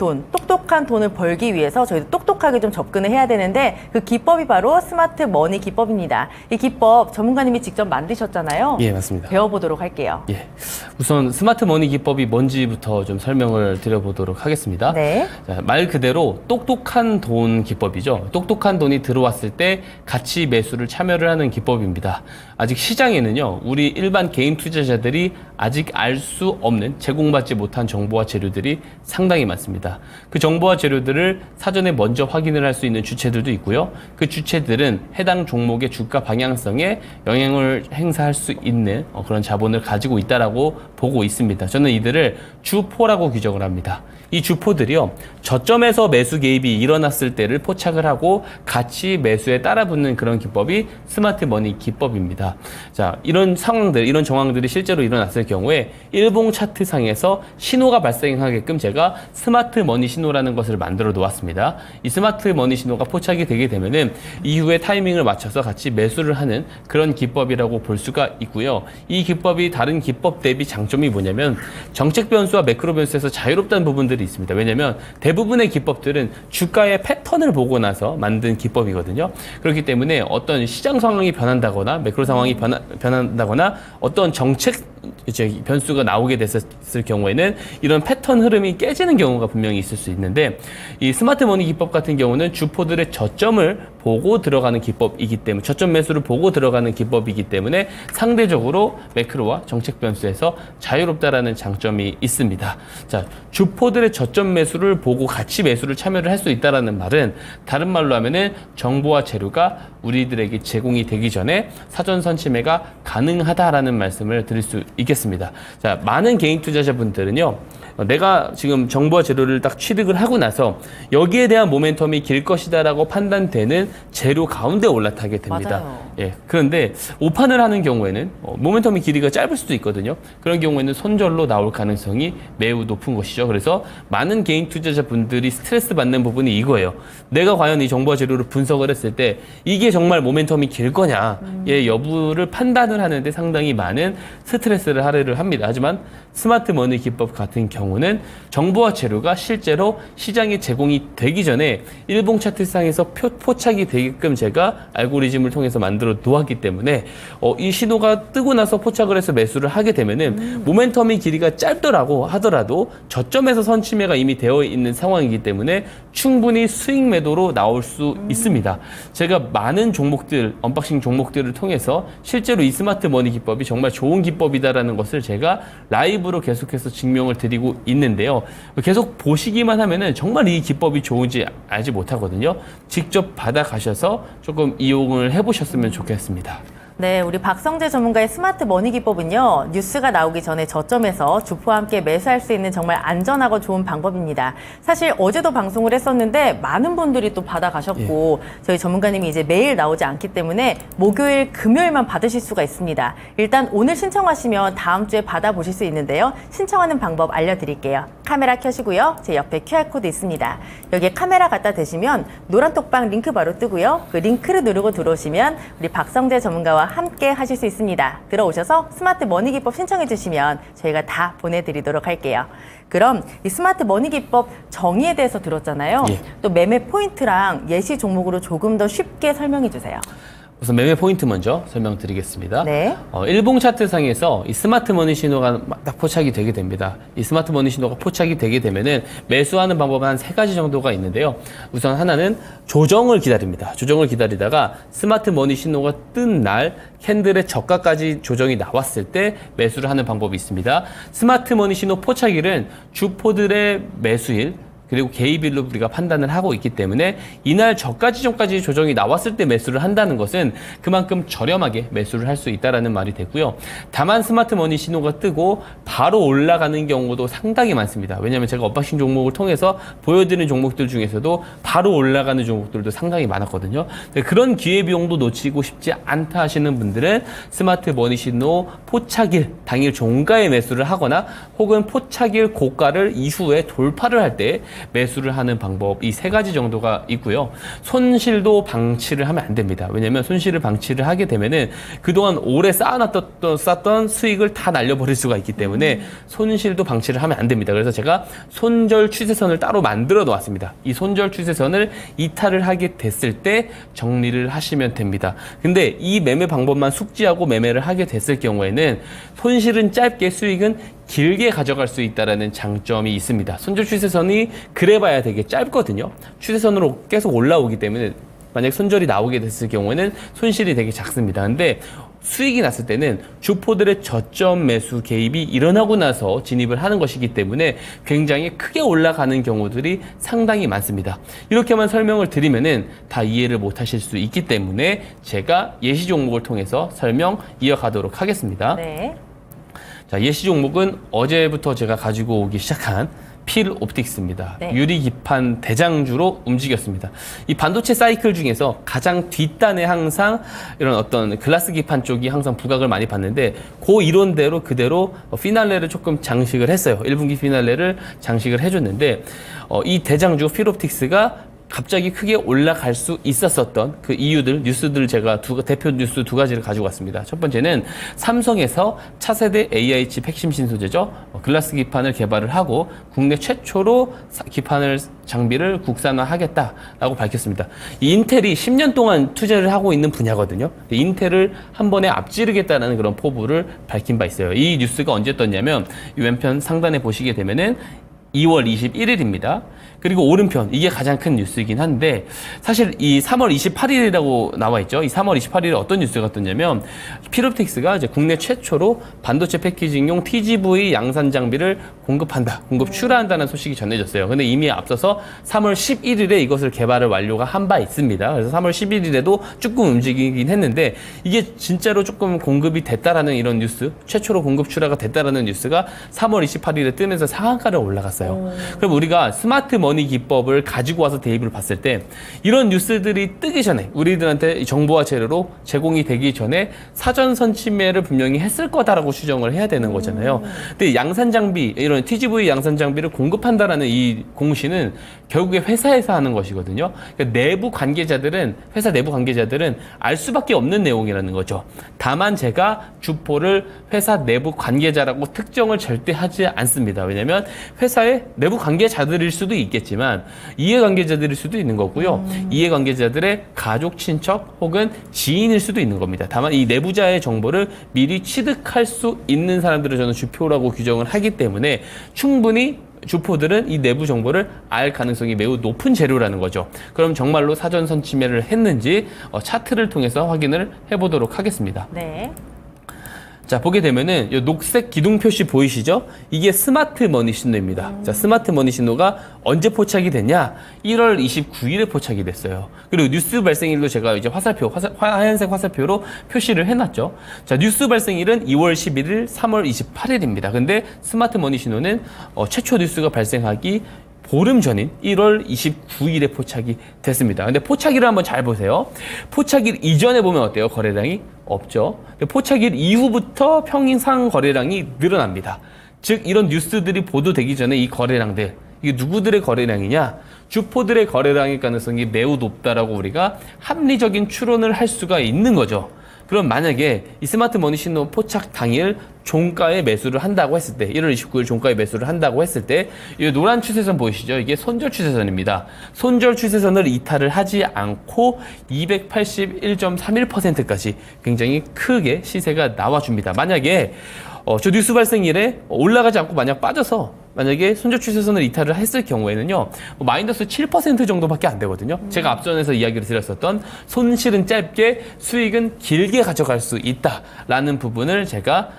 Speaker 2: 돈을 벌기 위해서 저희도 똑똑하게 좀 접근을 해야 되는데 그 기법이 바로 스마트 머니 기법입니다. 이 기법 전문가님이 직접 만드셨잖아요.
Speaker 4: 예, 맞습니다.
Speaker 2: 배워보도록 할게요.
Speaker 4: 예, 우선 스마트 머니 기법이 뭔지부터 좀 설명을 드려보도록 하겠습니다.
Speaker 2: 네.
Speaker 4: 자, 말 그대로 똑똑한 돈 기법이죠. 똑똑한 돈이 들어왔을 때 같이 매수를 참여를 하는 기법입니다. 아직 시장에는요, 우리 일반 개인 투자자들이 아직 알 수 없는 제공받지 못한 정보와 재료들이 상당히 많습니다. 그 정보와 재료들을 사전에 먼저 확인을 할 수 있는 주체들도 있고요. 그 주체들은 해당 종목의 주가 방향성에 영향을 행사할 수 있는 그런 자본을 가지고 있다라고 보고 있습니다. 저는 이들을 주포라고 규정을 합니다. 이 주포들이요, 저점에서 매수 개입이 일어났을 때를 포착을 하고 같이 매수에 따라붙는 그런 기법이 스마트 머니 기법입니다. 자, 이런 상황들, 이런 정황들이 실제로 일어났을 경우에 일봉 차트상에서 신호가 발생하게끔 제가 스마트 머니 신호라는 것을 만들어 놓았습니다. 이 스마트 머니 신호가 포착이 되게 되면은 이후에 타이밍을 맞춰서 같이 매수를 하는 그런 기법이라고 볼 수가 있고요. 이 기법이 다른 기법 대비 장점이 뭐냐면 정책 변수와 매크로 변수에서 자유롭다는 부분들이 있습니다. 왜냐하면 대부분의 기법들은 주가의 패턴을 보고 나서 만든 기법이거든요. 그렇기 때문에 어떤 시장 상황이 변한다거나 매크로 상황이 변한다거나 어떤 정책 변수가 나오게 됐을 경우에는 이런 패턴 흐름이 깨지는 경우가 분명히 있을 수 있는데, 이 스마트 머니 기법 같은 경우는 주포들의 저점을 보고 들어가는 기법이기 때문에, 저점 매수를 보고 들어가는 기법이기 때문에 상대적으로 매크로와 정책 변수에서 자유롭다라는 장점이 있습니다. 자, 주포들의 저점 매수를 보고 같이 매수를 참여를 할 수 있다라는 말은 다른 말로 하면은 정보와 재료가 우리들에게 제공이 되기 전에 사전 선침해가 가능하다라는 말씀을 드릴 수 있겠습니다. 자, 많은 개인 투자자분들은요, 내가 지금 정보와 재료를 딱 취득을 하고 나서 여기에 대한 모멘텀이 길 것이다라고 판단되는 재료 가운데 올라타게 됩니다.
Speaker 2: 맞아요.
Speaker 4: 예, 그런데 오판을 하는 경우에는 모멘텀이 길이가 짧을 수도 있거든요. 그런 경우에는 손절로 나올 가능성이 매우 높은 것이죠. 그래서 많은 개인 투자자분들이 스트레스 받는 부분이 이거예요. 내가 과연 이 정보와 재료를 분석을 했을 때 이게 정말 모멘텀이 길 거냐의 여부를 판단을 하는데 상당히 많은 스트레스를 할애를 합니다. 하지만 스마트 머니 기법 같은 경우는 정보와 재료가 실제로 시장에 제공이 되기 전에 일봉 차트상에서 포착이 되게끔 제가 알고리즘을 통해서 만들어 놓았기 때문에 이 신호가 뜨고 나서 포착을 해서 매수를 하게 되면은 모멘텀이 길이가 짧더라고 하더라도 저점에서 선침해가 이미 되어 있는 상황이기 때문에 충분히 수익 매도로 나올 수 있습니다. 제가 많은 종목들, 언박싱 종목들을 통해서 실제로 이 스마트 머니 기법이 정말 좋은 기법이다라는 것을 제가 라이브로 계속해서 증명을 드리고 있는데요. 계속 보시기만 하면은 정말 이 기법이 좋은지 알지 못하거든요. 직접 받아가셔서 조금 이용을 해보셨으면 좋겠습니다.
Speaker 2: 네, 우리 박성재 전문가의 스마트 머니 기법은요, 뉴스가 나오기 전에 저점에서 주포와 함께 매수할 수 있는 정말 안전하고 좋은 방법입니다. 사실 어제도 방송을 했었는데 많은 분들이 또 받아가셨고, 저희 전문가님이 이제 매일 나오지 않기 때문에 목요일, 금요일만 받으실 수가 있습니다. 일단 오늘 신청하시면 다음 주에 받아보실 수 있는데요. 신청하는 방법 알려드릴게요. 카메라 켜시고요. 제 옆에 QR코드 있습니다. 여기에 카메라 갖다 대시면 노란 톡방 링크 바로 뜨고요. 그 링크를 누르고 들어오시면 우리 박성재 전문가와 함께 하실 수 있습니다. 들어오셔서 스마트 머니 기법 신청해 주시면 저희가 다 보내드리도록 할게요. 그럼 이 스마트 머니 기법 정의에 대해서 들었잖아요.
Speaker 4: 예.
Speaker 2: 또 매매 포인트랑 예시 종목으로 조금 더 쉽게 설명해 주세요.
Speaker 4: 우선 매매 포인트 먼저 설명드리겠습니다.
Speaker 2: 네.
Speaker 4: 일봉 차트상에서 이 스마트 머니 신호가 딱 포착이 되게 됩니다. 이 스마트 머니 신호가 포착이 되게 되면은 매수하는 방법은 한 3가지 정도가 있는데요. 우선 하나는 조정을 기다립니다. 조정을 기다리다가 스마트 머니 신호가 뜬 날 캔들의 저가까지 조정이 나왔을 때 매수를 하는 방법이 있습니다. 스마트 머니 신호 포착일은 주포들의 매수일, 그리고 개입일로 우리가 판단을 하고 있기 때문에 이날 저가 지점까지 조정이 나왔을 때 매수를 한다는 것은 그만큼 저렴하게 매수를 할 수 있다는 말이 되고요. 다만 스마트 머니 신호가 뜨고 바로 올라가는 경우도 상당히 많습니다. 왜냐하면 제가 언박싱 종목을 통해서 보여드리는 종목들 중에서도 바로 올라가는 종목들도 상당히 많았거든요. 그런 기회비용도 놓치고 싶지 않다 하시는 분들은 스마트 머니 신호 포착일 당일 종가에 매수를 하거나 혹은 포착일 고가를 이후에 돌파를 할 때 매수를 하는 방법, 이 3가지 정도가 있고요. 손실도 방치를 하면 안 됩니다. 왜냐하면 손실을 방치를 하게 되면은 그동안 오래 쌓았던 수익을 다 날려버릴 수가 있기 때문에 손실도 방치를 하면 안 됩니다. 그래서 제가 손절 추세선을 따로 만들어 놓았습니다. 이 손절 추세선을 이탈을 하게 됐을 때 정리를 하시면 됩니다. 근데 이 매매 방법만 숙지하고 매매를 하게 됐을 경우에는 손실은 짧게 수익은 길게 가져갈 수 있다는 장점이 있습니다. 손절 추세선이 그래봐야 되게 짧거든요. 추세선으로 계속 올라오기 때문에 만약 손절이 나오게 됐을 경우에는 손실이 되게 작습니다. 근데 수익이 났을 때는 주포들의 저점 매수 개입이 일어나고 나서 진입을 하는 것이기 때문에 굉장히 크게 올라가는 경우들이 상당히 많습니다. 이렇게만 설명을 드리면은 다 이해를 못 하실 수 있기 때문에 제가 예시 종목을 통해서 설명 이어가도록 하겠습니다.
Speaker 2: 네.
Speaker 4: 자, 예시 종목은 어제부터 제가 가지고 오기 시작한 필옵틱스입니다.
Speaker 2: 네.
Speaker 4: 유리기판 대장주로 움직였습니다. 이 반도체 사이클 중에서 가장 뒷단에 항상 이런 어떤 글라스 기판 쪽이 항상 부각을 많이 받는데 그 이론대로 그대로 피날레를 조금 장식을 했어요. 1분기 피날레를 장식을 해줬는데 이 대장주 필옵틱스가 갑자기 크게 올라갈 수 있었던 그 이유들, 뉴스들 제가 대표 뉴스 2가지를 가지고 왔습니다. 첫 번째는 삼성에서 차세대 AI 칩 핵심 신소재죠. 글라스 기판을 개발을 하고 국내 최초로 기판을 장비를 국산화하겠다라고 밝혔습니다. 이 인텔이 10년 동안 투자를 하고 있는 분야거든요. 인텔을 한 번에 앞지르겠다는 그런 포부를 밝힌 바 있어요. 이 뉴스가 언제 떴냐면 이 왼편 상단에 보시게 되면은 2월 21일입니다. 그리고 오른편, 이게 가장 큰 뉴스이긴 한데 사실 이 3월 28일이라고 나와 있죠. 이 3월 28일에 어떤 뉴스가 떴냐면 필옵틱스가 이제 국내 최초로 반도체 패키징용 TGV 양산 장비를 공급 출하한다는 소식이 전해졌어요. 근데 이미 앞서서 3월 11일에 이것을 개발을 완료가 한 바 있습니다. 그래서 3월 11일에도 조금 움직이긴 했는데 이게 진짜로 조금 공급이 됐다라는 이런 뉴스, 최초로 공급 출하가 됐다라는 뉴스가 3월 28일에 뜨면서 상한가를 올라갔어요. 그럼 우리가 스마트 머니 기법을 가지고 와서 대입을 봤을 때 이런 뉴스들이 뜨기 전에 우리들한테 정보와 재료로 제공이 되기 전에 사전 선침매를 분명히 했을 거다라고 추정을 해야 되는 거잖아요. 근데 양산 장비, 이런 TGV 양산 장비를 공급한다라는 이 공시는 결국에 회사에서 하는 것이거든요. 그러니까 회사 내부 관계자들은 알 수밖에 없는 내용이라는 거죠. 다만 제가 주포를 회사 내부 관계자라고 특정을 절대 하지 않습니다. 왜냐하면 회사의 내부 관계자들일 수도 있겠지만 이해관계자들일 수도 있는 거고요. 이해관계자들의 가족, 친척 혹은 지인일 수도 있는 겁니다. 다만 이 내부자의 정보를 미리 취득할 수 있는 사람들을 저는 주표라고 규정을 하기 때문에 충분히 주포들은 이 내부 정보를 알 가능성이 매우 높은 재료라는 거죠. 그럼 정말로 사전 선침매를 했는지 차트를 통해서 확인을 해보도록 하겠습니다.
Speaker 2: 네.
Speaker 4: 자, 보게 되면은 이 녹색 기둥 표시 보이시죠? 이게 스마트 머니 신호입니다. 자, 스마트 머니 신호가 언제 포착이 됐냐? 1월 29일에 포착이 됐어요. 그리고 뉴스 발생일도 제가 이제 하얀색 화살표로 표시를 해놨죠. 자, 뉴스 발생일은 2월 11일, 3월 28일입니다. 근데 스마트 머니 신호는 최초 뉴스가 발생하기 보름 전인 1월 29일에 포착이 됐습니다. 근데 포착일을 한번 잘 보세요. 포착일 이전에 보면 어때요? 거래량이 없죠. 포착일 이후부터 평균상 거래량이 늘어납니다. 즉 이런 뉴스들이 보도되기 전에 이 거래량들, 이게 누구들의 거래량이냐? 주포들의 거래량일 가능성이 매우 높다라고 우리가 합리적인 추론을 할 수가 있는 거죠. 그럼 만약에 이 스마트 머니 신호 포착 당일 종가에 매수를 한다고 했을 때 1월 29일 종가에 매수를 한다고 했을 때 이 노란 추세선 보이시죠? 이게 손절 추세선입니다. 손절 추세선을 이탈을 하지 않고 281.31%까지 굉장히 크게 시세가 나와줍니다. 만약에 저 뉴스 발생일에 올라가지 않고 만약 빠져서 만약에 손절 추세선을 이탈을 했을 경우에는요, 마이너스 7% 정도밖에 안 되거든요. 제가 앞전에서 이야기를 드렸었던 손실은 짧게 수익은 길게 가져갈 수 있다라는 부분을 제가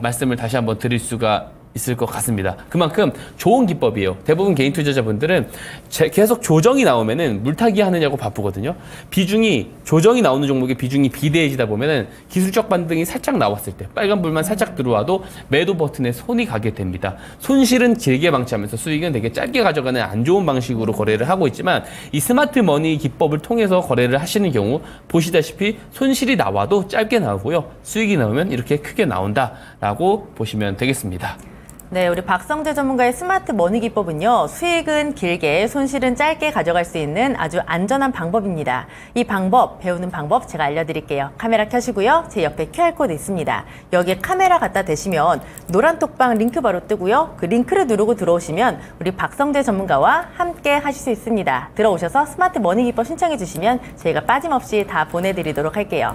Speaker 4: 말씀을 다시 한번 드릴 수가 있을 것 같습니다. 그만큼 좋은 기법이에요. 대부분 개인 투자자분들은 계속 조정이 나오면은 물타기 하느냐고 바쁘거든요. 조정이 나오는 종목의 비중이 비대해지다 보면은 기술적 반등이 살짝 나왔을 때 빨간불만 살짝 들어와도 매도 버튼에 손이 가게 됩니다. 손실은 길게 방치하면서 수익은 되게 짧게 가져가는 안 좋은 방식으로 거래를 하고 있지만 이 스마트 머니 기법을 통해서 거래를 하시는 경우 보시다시피 손실이 나와도 짧게 나오고요. 수익이 나오면 이렇게 크게 나온다라고 보시면 되겠습니다.
Speaker 2: 네, 우리 박성재 전문가의 스마트 머니 기법은요, 수익은 길게, 손실은 짧게 가져갈 수 있는 아주 안전한 방법입니다. 이 방법, 배우는 방법 제가 알려드릴게요. 카메라 켜시고요. 제 옆에 QR코드 있습니다. 여기에 카메라 갖다 대시면 노란 톡방 링크 바로 뜨고요. 그 링크를 누르고 들어오시면 우리 박성재 전문가와 함께 하실 수 있습니다. 들어오셔서 스마트 머니 기법 신청해 주시면 저희가 빠짐없이 다 보내드리도록 할게요.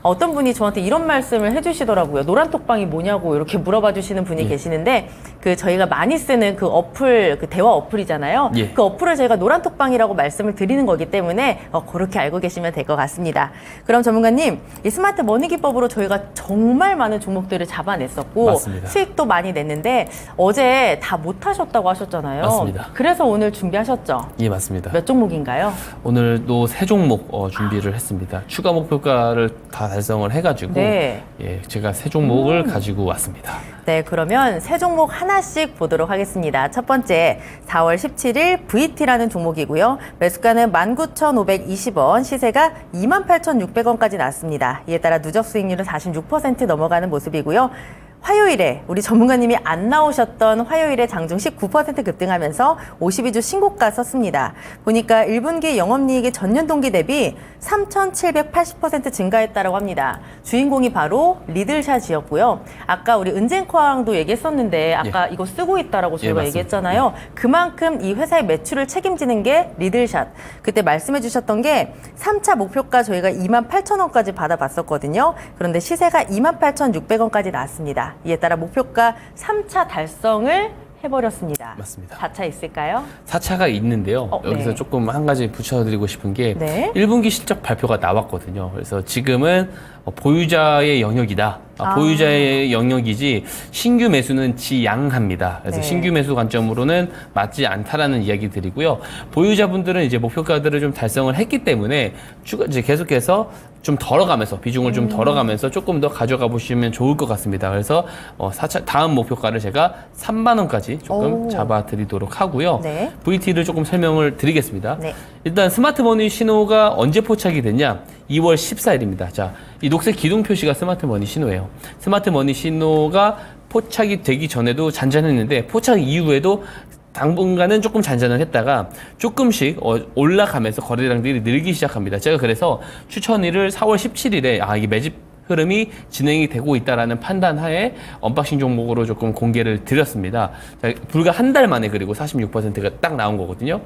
Speaker 2: 어떤 분이 저한테 이런 말씀을 해주시더라고요. 노란 톡방이 뭐냐고 이렇게 물어봐 주시는 분이 계시는데 저희가 많이 쓰는 그 어플, 그 대화 어플이잖아요.
Speaker 4: 예.
Speaker 2: 그 어플을 저희가 노란 톡방이라고 말씀을 드리는 거기 때문에 그렇게 알고 계시면 될 것 같습니다. 그럼 전문가님, 이 스마트 머니 기법으로 저희가 정말 많은 종목들을 잡아냈었고
Speaker 4: 맞습니다.
Speaker 2: 수익도 많이 냈는데 어제 다 못하셨다고 하셨잖아요.
Speaker 4: 맞습니다.
Speaker 2: 그래서 오늘 준비하셨죠?
Speaker 4: 예, 맞습니다.
Speaker 2: 몇 종목인가요?
Speaker 4: 오늘도 3종목 준비를 했습니다. 추가 목표가를 다 달성을 해가지고
Speaker 2: 네.
Speaker 4: 예, 제가 3종목을 가지고 왔습니다.
Speaker 2: 네, 그러면 세 종목 하나씩 보도록 하겠습니다. 첫 번째, 4월 17일 VT라는 종목이고요. 매수가는 19,520원, 시세가 28,600원까지 났습니다. 이에 따라 누적 수익률은 46% 넘어가는 모습이고요. 화요일에 우리 전문가님이 안 나오셨던 화요일에 장중 19% 급등하면서 52주 신고가 썼습니다. 보니까 1분기 영업이익이 전년 동기 대비 3,780% 증가했다고 합니다. 주인공이 바로 리들샷이었고요. 아까 우리 은쟁커항도 얘기했었는데 아까 이거 쓰고 있다라고 저희가
Speaker 4: 맞습니다.
Speaker 2: 얘기했잖아요. 그만큼 이 회사의 매출을 책임지는 게 리들샷. 그때 말씀해 주셨던 게 3차 목표가 저희가 28,000원까지 받아봤었거든요. 그런데 시세가 28,600원까지 나왔습니다. 이에 따라 목표가 3차 달성을 해버렸습니다.
Speaker 4: 맞습니다.
Speaker 2: 4차 있을까요?
Speaker 4: 4차가 있는데요. 여기서
Speaker 2: 네.
Speaker 4: 조금 한 가지 붙여드리고 싶은 게
Speaker 2: 네.
Speaker 4: 1분기 실적 발표가 나왔거든요. 그래서 지금은 보유자의 영역이다. 보유자의 영역이지 신규 매수는 지양합니다. 그래서
Speaker 2: 네.
Speaker 4: 신규 매수 관점으로는 맞지 않다라는 이야기 드리고요. 보유자분들은 이제 목표가들을 좀 달성을 했기 때문에 이제 계속해서 좀 덜어가면서 비중을 좀 덜어가면서 조금 더 가져가 보시면 좋을 것 같습니다. 그래서 4차 다음 목표가를 제가 3만 원까지 조금
Speaker 2: 오.
Speaker 4: 잡아드리도록 하고요.
Speaker 2: 네.
Speaker 4: VT를 조금 설명을 드리겠습니다.
Speaker 2: 네.
Speaker 4: 일단 스마트머니 신호가 언제 포착이 됐냐? 2월 14일입니다. 자, 이 녹색 기둥 표시가 스마트머니 신호예요. 스마트머니 신호가 포착이 되기 전에도 잔잔했는데 포착 이후에도 당분간은 조금 잔잔을 했다가 조금씩 올라가면서 거래량들이 늘기 시작합니다. 제가 그래서 추천일을 4월 17일에 이게 매집 흐름이 진행이 되고 있다라는 판단하에 언박싱 종목으로 조금 공개를 드렸습니다. 자, 불과 한 달 만에 그리고 46%가 딱 나온 거거든요.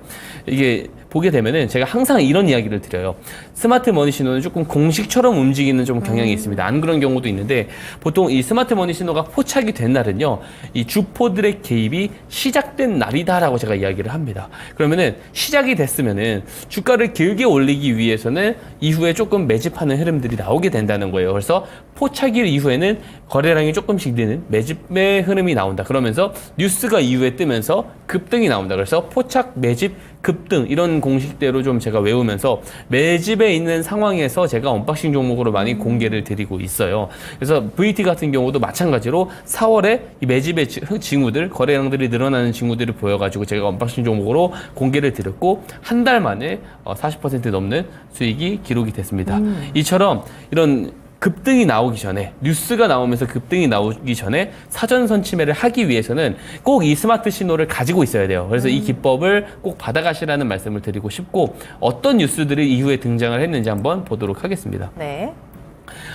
Speaker 4: 이게 보게 되면은 제가 항상 이런 이야기를 드려요. 스마트 머니 신호는 조금 공식처럼 움직이는 좀 경향이 있습니다. 안 그런 경우도 있는데 보통 이 스마트 머니 신호가 포착이 된 날은요, 이 주포들의 개입이 시작된 날이다라고 제가 이야기를 합니다. 그러면은 시작이 됐으면은 주가를 길게 올리기 위해서는 이후에 조금 매집하는 흐름들이 나오게 된다는 거예요. 그래서 포착일 이후에는 거래량이 조금씩 느는 매집의 흐름이 나온다. 그러면서 뉴스가 이후에 뜨면서 급등이 나온다. 그래서 포착, 매집, 급등 이런 공식대로 좀 제가 외우면서 매집에 있는 상황에서 제가 언박싱 종목으로 많이 공개를 드리고 있어요. 그래서 VT 같은 경우도 마찬가지로 4월에 이 매집의 징후들, 거래량들이 늘어나는 징후들을 보여가지고 제가 언박싱 종목으로 공개를 드렸고 한 달 만에 40% 넘는 수익이 기록이 됐습니다. 이처럼 이런 급등이 나오기 전에, 뉴스가 나오면서 급등이 나오기 전에 사전 선침해를 하기 위해서는 꼭 이 스마트 신호를 가지고 있어야 돼요. 그래서 이 기법을 꼭 받아가시라는 말씀을 드리고 싶고, 어떤 뉴스들이 이후에 등장을 했는지 한번 보도록 하겠습니다.
Speaker 2: 네.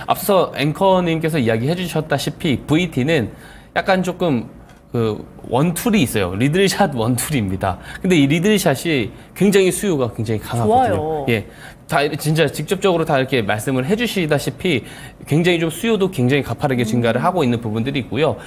Speaker 4: 앞서 앵커님께서 이야기해 주셨다시피 VT는 약간 조금 그 원툴이 있어요. 리들샷 원툴입니다. 근데 이 리들샷이 굉장히 수요가 굉장히 강하거든요.
Speaker 2: 좋아요.
Speaker 4: 예. 다 진짜 직접적으로 다 이렇게 말씀을 해주시다시피 굉장히 좀 수요도 굉장히 가파르게 증가를 하고 있는 부분들이 있고요.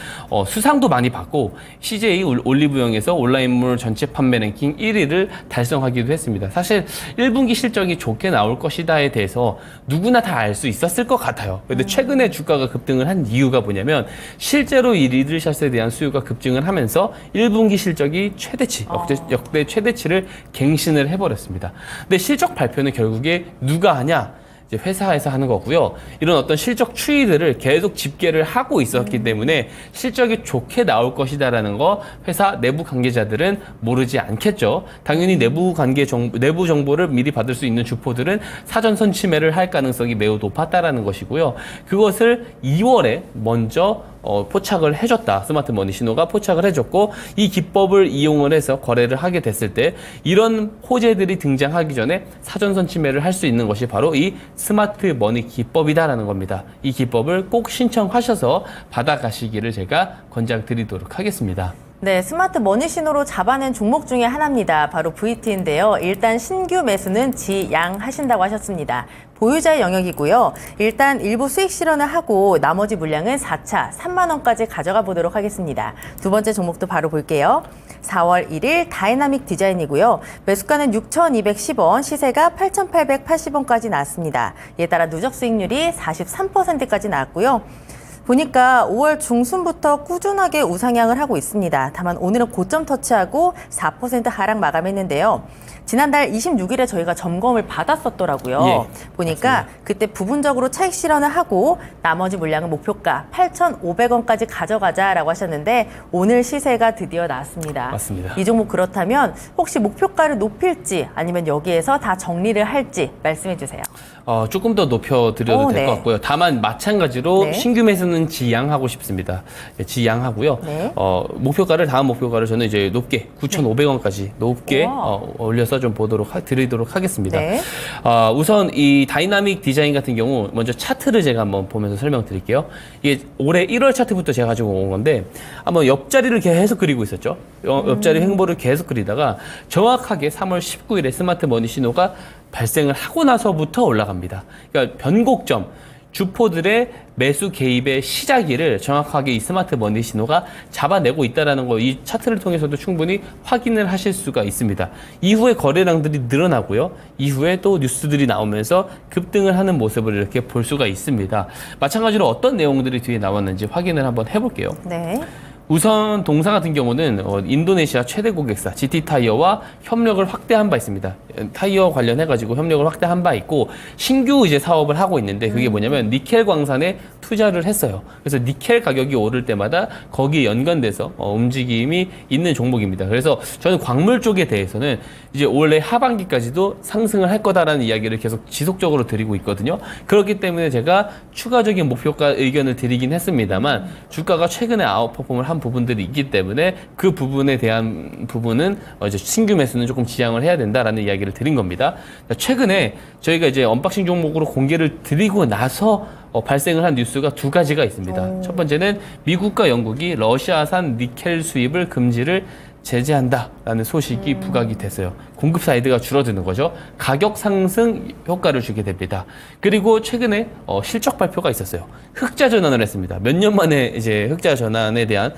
Speaker 4: 수상도 많이 받고 CJ 올리브영에서 온라인물 전체 판매 랭킹 1위를 달성하기도 했습니다. 사실 1분기 실적이 좋게 나올 것이다에 대해서 누구나 다 알 수 있었을 것 같아요. 근데 최근에 주가가 급등을 한 이유가 뭐냐면 실제로 이 리들샷에 대한 수요가 급증을 하면서 1분기 실적이 최대치, 역대 최대치를 갱신을 해버렸습니다. 근데 실적 발표는 결국에 누가 하냐? 이제 회사에서 하는 거고요. 이런 어떤 실적 추이들을 계속 집계를 하고 있었기 때문에 실적이 좋게 나올 것이다라는 거 회사 내부 관계자들은 모르지 않겠죠. 당연히 내부 정보를 미리 받을 수 있는 주포들은 사전 선취매를 할 가능성이 매우 높았다라는 것이고요. 그것을 2월에 먼저 포착을 해줬다. 스마트 머니 신호가 포착을 해줬고 이 기법을 이용을 해서 거래를 하게 됐을 때 이런 호재들이 등장하기 전에 사전 선취매를 할 수 있는 것이 바로 이 스마트 머니 기법이다라는 겁니다. 이 기법을 꼭 신청하셔서 받아가시기를 제가 권장드리도록 하겠습니다.
Speaker 2: 네, 스마트 머니 신호로 잡아낸 종목 중에 하나입니다. 바로 VT인데요. 일단 신규 매수는 지양하신다고 하셨습니다. 보유자의 영역이고요. 일단 일부 수익 실현을 하고 나머지 물량은 4차 3만 원까지 가져가 보도록 하겠습니다. 두 번째 종목도 바로 볼게요. 4월 1일 다이나믹 디자인이고요. 매수가는 6,210원, 시세가 8,880원까지 나왔습니다. 이에 따라 누적 수익률이 43%까지 나왔고요. 보니까 5월 중순부터 꾸준하게 우상향을 하고 있습니다. 다만 오늘은 고점 터치하고 4% 하락 마감했는데요. 지난달 26일에 저희가 점검을 받았었더라고요.
Speaker 4: 예,
Speaker 2: 보니까
Speaker 4: 맞습니다.
Speaker 2: 그때 부분적으로 차익 실현을 하고 나머지 물량은 목표가 8,500원까지 가져가자라고 하셨는데 오늘 시세가 드디어 나왔습니다.
Speaker 4: 맞습니다.
Speaker 2: 이 종목 그렇다면 혹시 목표가를 높일지 아니면 여기에서 다 정리를 할지 말씀해 주세요.
Speaker 4: 조금 더 높여드려도 될 것
Speaker 2: 네.
Speaker 4: 같고요. 다만 마찬가지로
Speaker 2: 네.
Speaker 4: 신규 매수는 지양하고 싶습니다. 예, 지양하고요.
Speaker 2: 네.
Speaker 4: 다음 목표가를 저는 이제 높게 9,500원까지 높게
Speaker 2: 우와.
Speaker 4: 올려서 좀 드리도록 하겠습니다.
Speaker 2: 네.
Speaker 4: 우선 이 다이나믹 디자인 같은 경우 먼저 차트를 제가 한번 보면서 설명드릴게요. 이게 올해 1월 차트부터 제가 가지고 온 건데 한번 옆자리를 계속 그리고 있었죠. 옆자리 횡보를 계속 그리다가 정확하게 3월 19일에 스마트 머니 신호가 발생을 하고 나서부터 올라갑니다. 그러니까 변곡점, 주포들의 매수 개입의 시작일을 정확하게 이 스마트 머니 신호가 잡아내고 있다는 거 이 차트를 통해서도 충분히 확인을 하실 수가 있습니다. 이후에 거래량들이 늘어나고요. 이후에 또 뉴스들이 나오면서 급등을 하는 모습을 이렇게 볼 수가 있습니다. 마찬가지로 어떤 내용들이 뒤에 나왔는지 확인을 한번 해볼게요.
Speaker 2: 네.
Speaker 4: 우선 동사 같은 경우는 인도네시아 최대 고객사 GT타이어와 협력을 확대한 바 있습니다. 타이어 관련해가지고 협력을 확대한 바 있고 신규 이제 사업을 하고 있는데 그게 뭐냐면 니켈 광산에 투자를 했어요. 그래서 니켈 가격이 오를 때마다 거기에 연관돼서 움직임이 있는 종목입니다. 그래서 저는 광물 쪽에 대해서는 이제 올해 하반기까지도 상승을 할 거다라는 이야기를 계속 지속적으로 드리고 있거든요. 그렇기 때문에 제가 추가적인 목표가 의견을 드리긴 했습니다만 주가가 최근에 아웃퍼폼을 한 부분들이 있기 때문에 그 부분에 대한 부분은 이제 신규 매수는 조금 지양을 해야 된다라는 이야기를 드린 겁니다. 최근에 저희가 이제 언박싱 종목으로 공개를 드리고 나서 발생을 한 뉴스가 두 가지가 있습니다. 첫 번째는 미국과 영국이 러시아산 니켈 수입을 금지를 제재한다라는 소식이 부각이 됐어요. 공급 사이드가 줄어드는 거죠. 가격 상승 효과를 주게 됩니다. 그리고 최근에 실적 발표가 있었어요. 흑자 전환을 했습니다. 몇 년 만에 이제 흑자 전환에 대한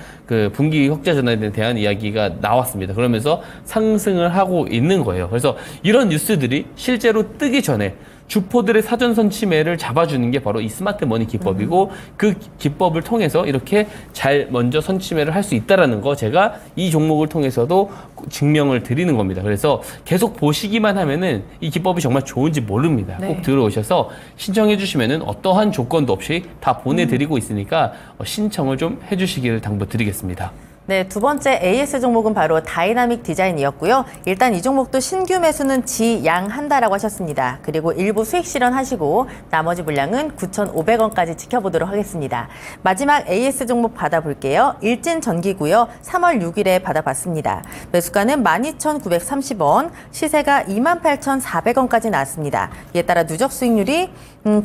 Speaker 4: 분기 흑자 전환에 대한 이야기가 나왔습니다. 그러면서 상승을 하고 있는 거예요. 그래서 이런 뉴스들이 실제로 뜨기 전에 주포들의 사전 선취매를 잡아주는 게 바로 이 스마트 머니 기법이고 그 기법을 통해서 이렇게 잘 먼저 선취매를 할 수 있다라는 거 제가 이 종목을 통해서도 증명을 드리는 겁니다. 그래서 계속 보시기만 하면은 이 기법이 정말 좋은지 모릅니다.
Speaker 2: 네.
Speaker 4: 꼭 들어오셔서 신청해 주시면은 어떠한 조건도 없이 다 보내드리고 있으니까 신청을 좀 해주시기를 당부드리겠습니다.
Speaker 2: 네, 두 번째 AS 종목은 바로 다이나믹 디자인이었고요. 일단 이 종목도 신규 매수는 지양한다라고 하셨습니다. 그리고 일부 수익 실현하시고 나머지 물량은 9,500원까지 지켜보도록 하겠습니다. 마지막 AS 종목 받아볼게요. 일진전기고요. 3월 6일에 받아봤습니다. 매수가는 12,930원, 시세가 28,400원까지 나왔습니다. 이에 따라 누적 수익률이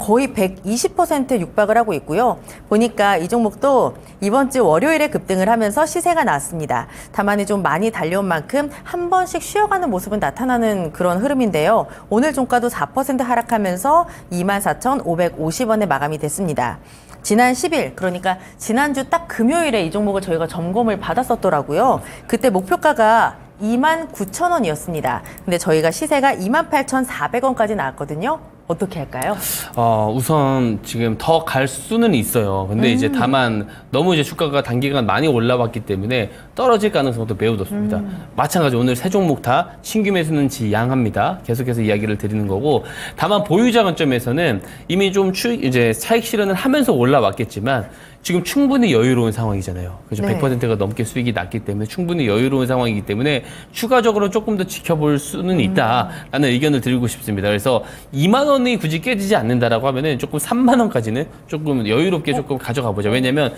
Speaker 2: 거의 120% 육박을 하고 있고요. 보니까 이 종목도 이번 주 월요일에 급등을 하면서 시세가 나왔습니다. 다만 좀 많이 달려온 만큼 한 번씩 쉬어가는 모습은 나타나는 그런 흐름인데요. 오늘 종가도 4% 하락하면서 24,550원에 마감이 됐습니다. 지난 10일, 그러니까 지난주 딱 금요일에 이 종목을 저희가 점검을 받았었더라고요. 그때 목표가가 29,000원이었습니다. 근데 저희가 시세가 28,400원까지 나왔거든요. 어떻게 할까요?
Speaker 4: 우선 지금 더 갈 수는 있어요. 근데 이제 다만 너무 이제 주가가 단기간 많이 올라왔기 때문에 떨어질 가능성도 매우 높습니다. 마찬가지로 오늘 세 종목 다 신규 매수는 지양합니다. 계속해서 이야기를 드리는 거고, 다만 보유자 관점에서는 이미 좀 이제 차익 실현을 하면서 올라왔겠지만 지금 충분히 여유로운 상황이잖아요. 그죠?
Speaker 2: 네.
Speaker 4: 100%가 넘게 수익이 났기 때문에 충분히 여유로운 상황이기 때문에 추가적으로 조금 더 지켜볼 수는 있다라는 의견을 드리고 싶습니다. 그래서 2만 원이 굳이 깨지지 않는다라고 하면은 조금 3만 원까지는 조금 여유롭게 조금 가져가 보자. 왜냐면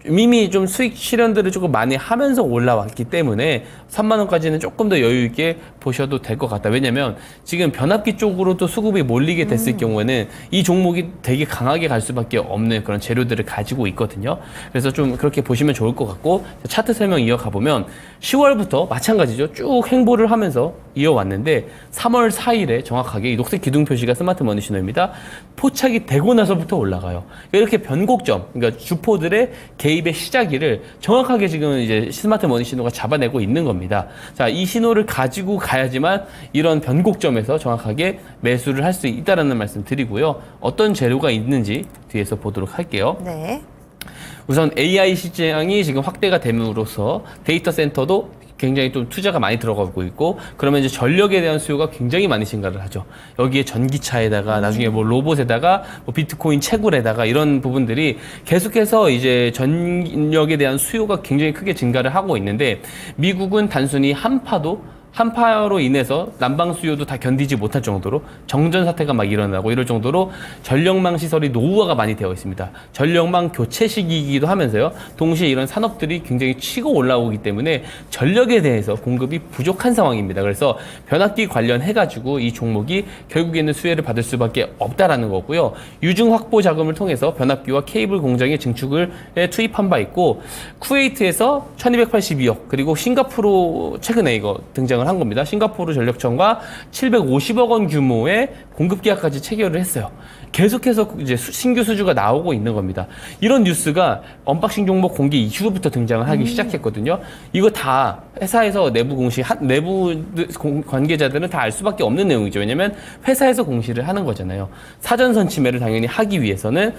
Speaker 4: 이미 좀 수익 실현들을 조금 많이 하면서 올라왔기 때문에 3만 원까지는 조금 더 여유 있게 보셔도 될 것 같다. 왜냐면 지금 변압기 쪽으로 또 수급이 몰리게 됐을 경우에는 이 종목이 되게 강하게 갈 수밖에 없는 그런 재료들을 가지고 있거든요. 그래서 좀 그렇게 보시면 좋을 것 같고, 차트 설명 이어가 보면 10월부터 마찬가지죠. 쭉 행보를 하면서 이어왔는데 3월 4일에 정확하게 이 녹색 기둥 표시가 스마트 머니 신호입니다. 포착이 되고 나서부터 올라가요. 이렇게 변곡점, 그러니까 주포들의 개입의 시작일을 정확하게 지금 이제 스마트 머니 신호가 잡아내고 있는 겁니다. 자, 이 신호를 가지고 가야지만 이런 변곡점에서 정확하게 매수를 할 수 있다라는 말씀 드리고요. 어떤 재료가 있는지 뒤에서 보도록 할게요.
Speaker 2: 네.
Speaker 4: 우선 AI 시장이 지금 확대가 됨으로써 데이터 센터도 굉장히 좀 투자가 많이 들어가고 있고, 그러면 이제 전력에 대한 수요가 굉장히 많이 증가를 하죠. 여기에 전기차에다가 나중에 뭐 로봇에다가 뭐 비트코인 채굴에다가 이런 부분들이 계속해서 이제 전력에 대한 수요가 굉장히 크게 증가를 하고 있는데, 미국은 단순히 한파로 인해서 난방 수요도 다 견디지 못할 정도로 정전 사태가 막 일어나고 이럴 정도로 전력망 시설이 노후화가 많이 되어 있습니다. 전력망 교체 시기이기도 하면서요. 동시에 이런 산업들이 굉장히 치고 올라오기 때문에 전력에 대해서 공급이 부족한 상황입니다. 그래서 변압기 관련해가지고 이 종목이 결국에는 수혜를 받을 수밖에 없다라는 거고요. 유증 확보 자금을 통해서 변압기와 케이블 공장에 증축을 투입한 바 있고, 쿠웨이트에서 1282억, 그리고 싱가포르 최근에 이거 등장을 한 겁니다. 싱가포르 전력청과 750억 원 규모의 공급 계약까지 체결을 했어요. 계속해서 이제 신규 수주가 나오고 있는 겁니다. 이런 뉴스가 언박싱 종목 공개 이후부터 등장을 하기 시작했거든요. 이거 다 회사에서 내부 공시, 내부 관계자들은 다 알 수밖에 없는 내용이죠. 왜냐면 회사에서 공시를 하는 거잖아요. 사전 선침매를 당연히 하기 위해서는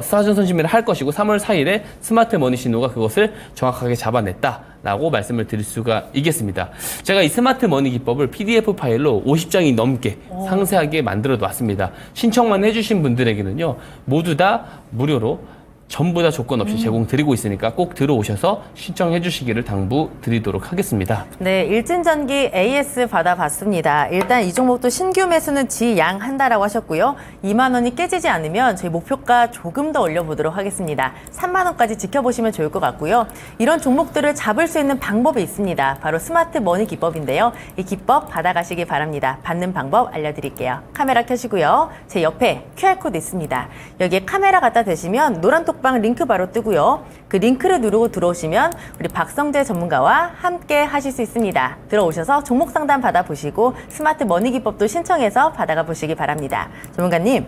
Speaker 4: 사전 선침매를 할 것이고, 3월 4일에 스마트 머니 신호가 그것을 정확하게 잡아냈다라고 말씀을 드릴 수가 있겠습니다. 제가 이 스마트 머니 기법을 PDF 파일로 50장이 넘게 상세하게 만들어 놨습니다. 신청만 해주신 분들에게는요, 모두 다 무료로 전부 다 조건 없이 제공드리고 있으니까 꼭 들어오셔서 신청해 주시기를 당부드리도록 하겠습니다.
Speaker 2: 네, 일진전기 AS 받아봤습니다. 일단 이 종목도 신규 매수는 지양한다라고 하셨고요. 2만 원이 깨지지 않으면 저희 목표가 조금 더 올려보도록 하겠습니다. 3만 원까지 지켜보시면 좋을 것 같고요. 이런 종목들을 잡을 수 있는 방법이 있습니다. 바로 스마트 머니 기법인데요. 이 기법 받아가시기 바랍니다. 받는 방법 알려드릴게요. 카메라 켜시고요. 제 옆에 QR코드 있습니다. 여기에 카메라 갖다 대시면 노란 톡방 링크 바로 뜨고요. 그 링크를 누르고 들어오시면 우리 박성재 전문가와 함께 하실 수 있습니다. 들어오셔서 종목 상담 받아보시고 스마트 머니 기법도 신청해서 받아가 보시기 바랍니다. 전문가님,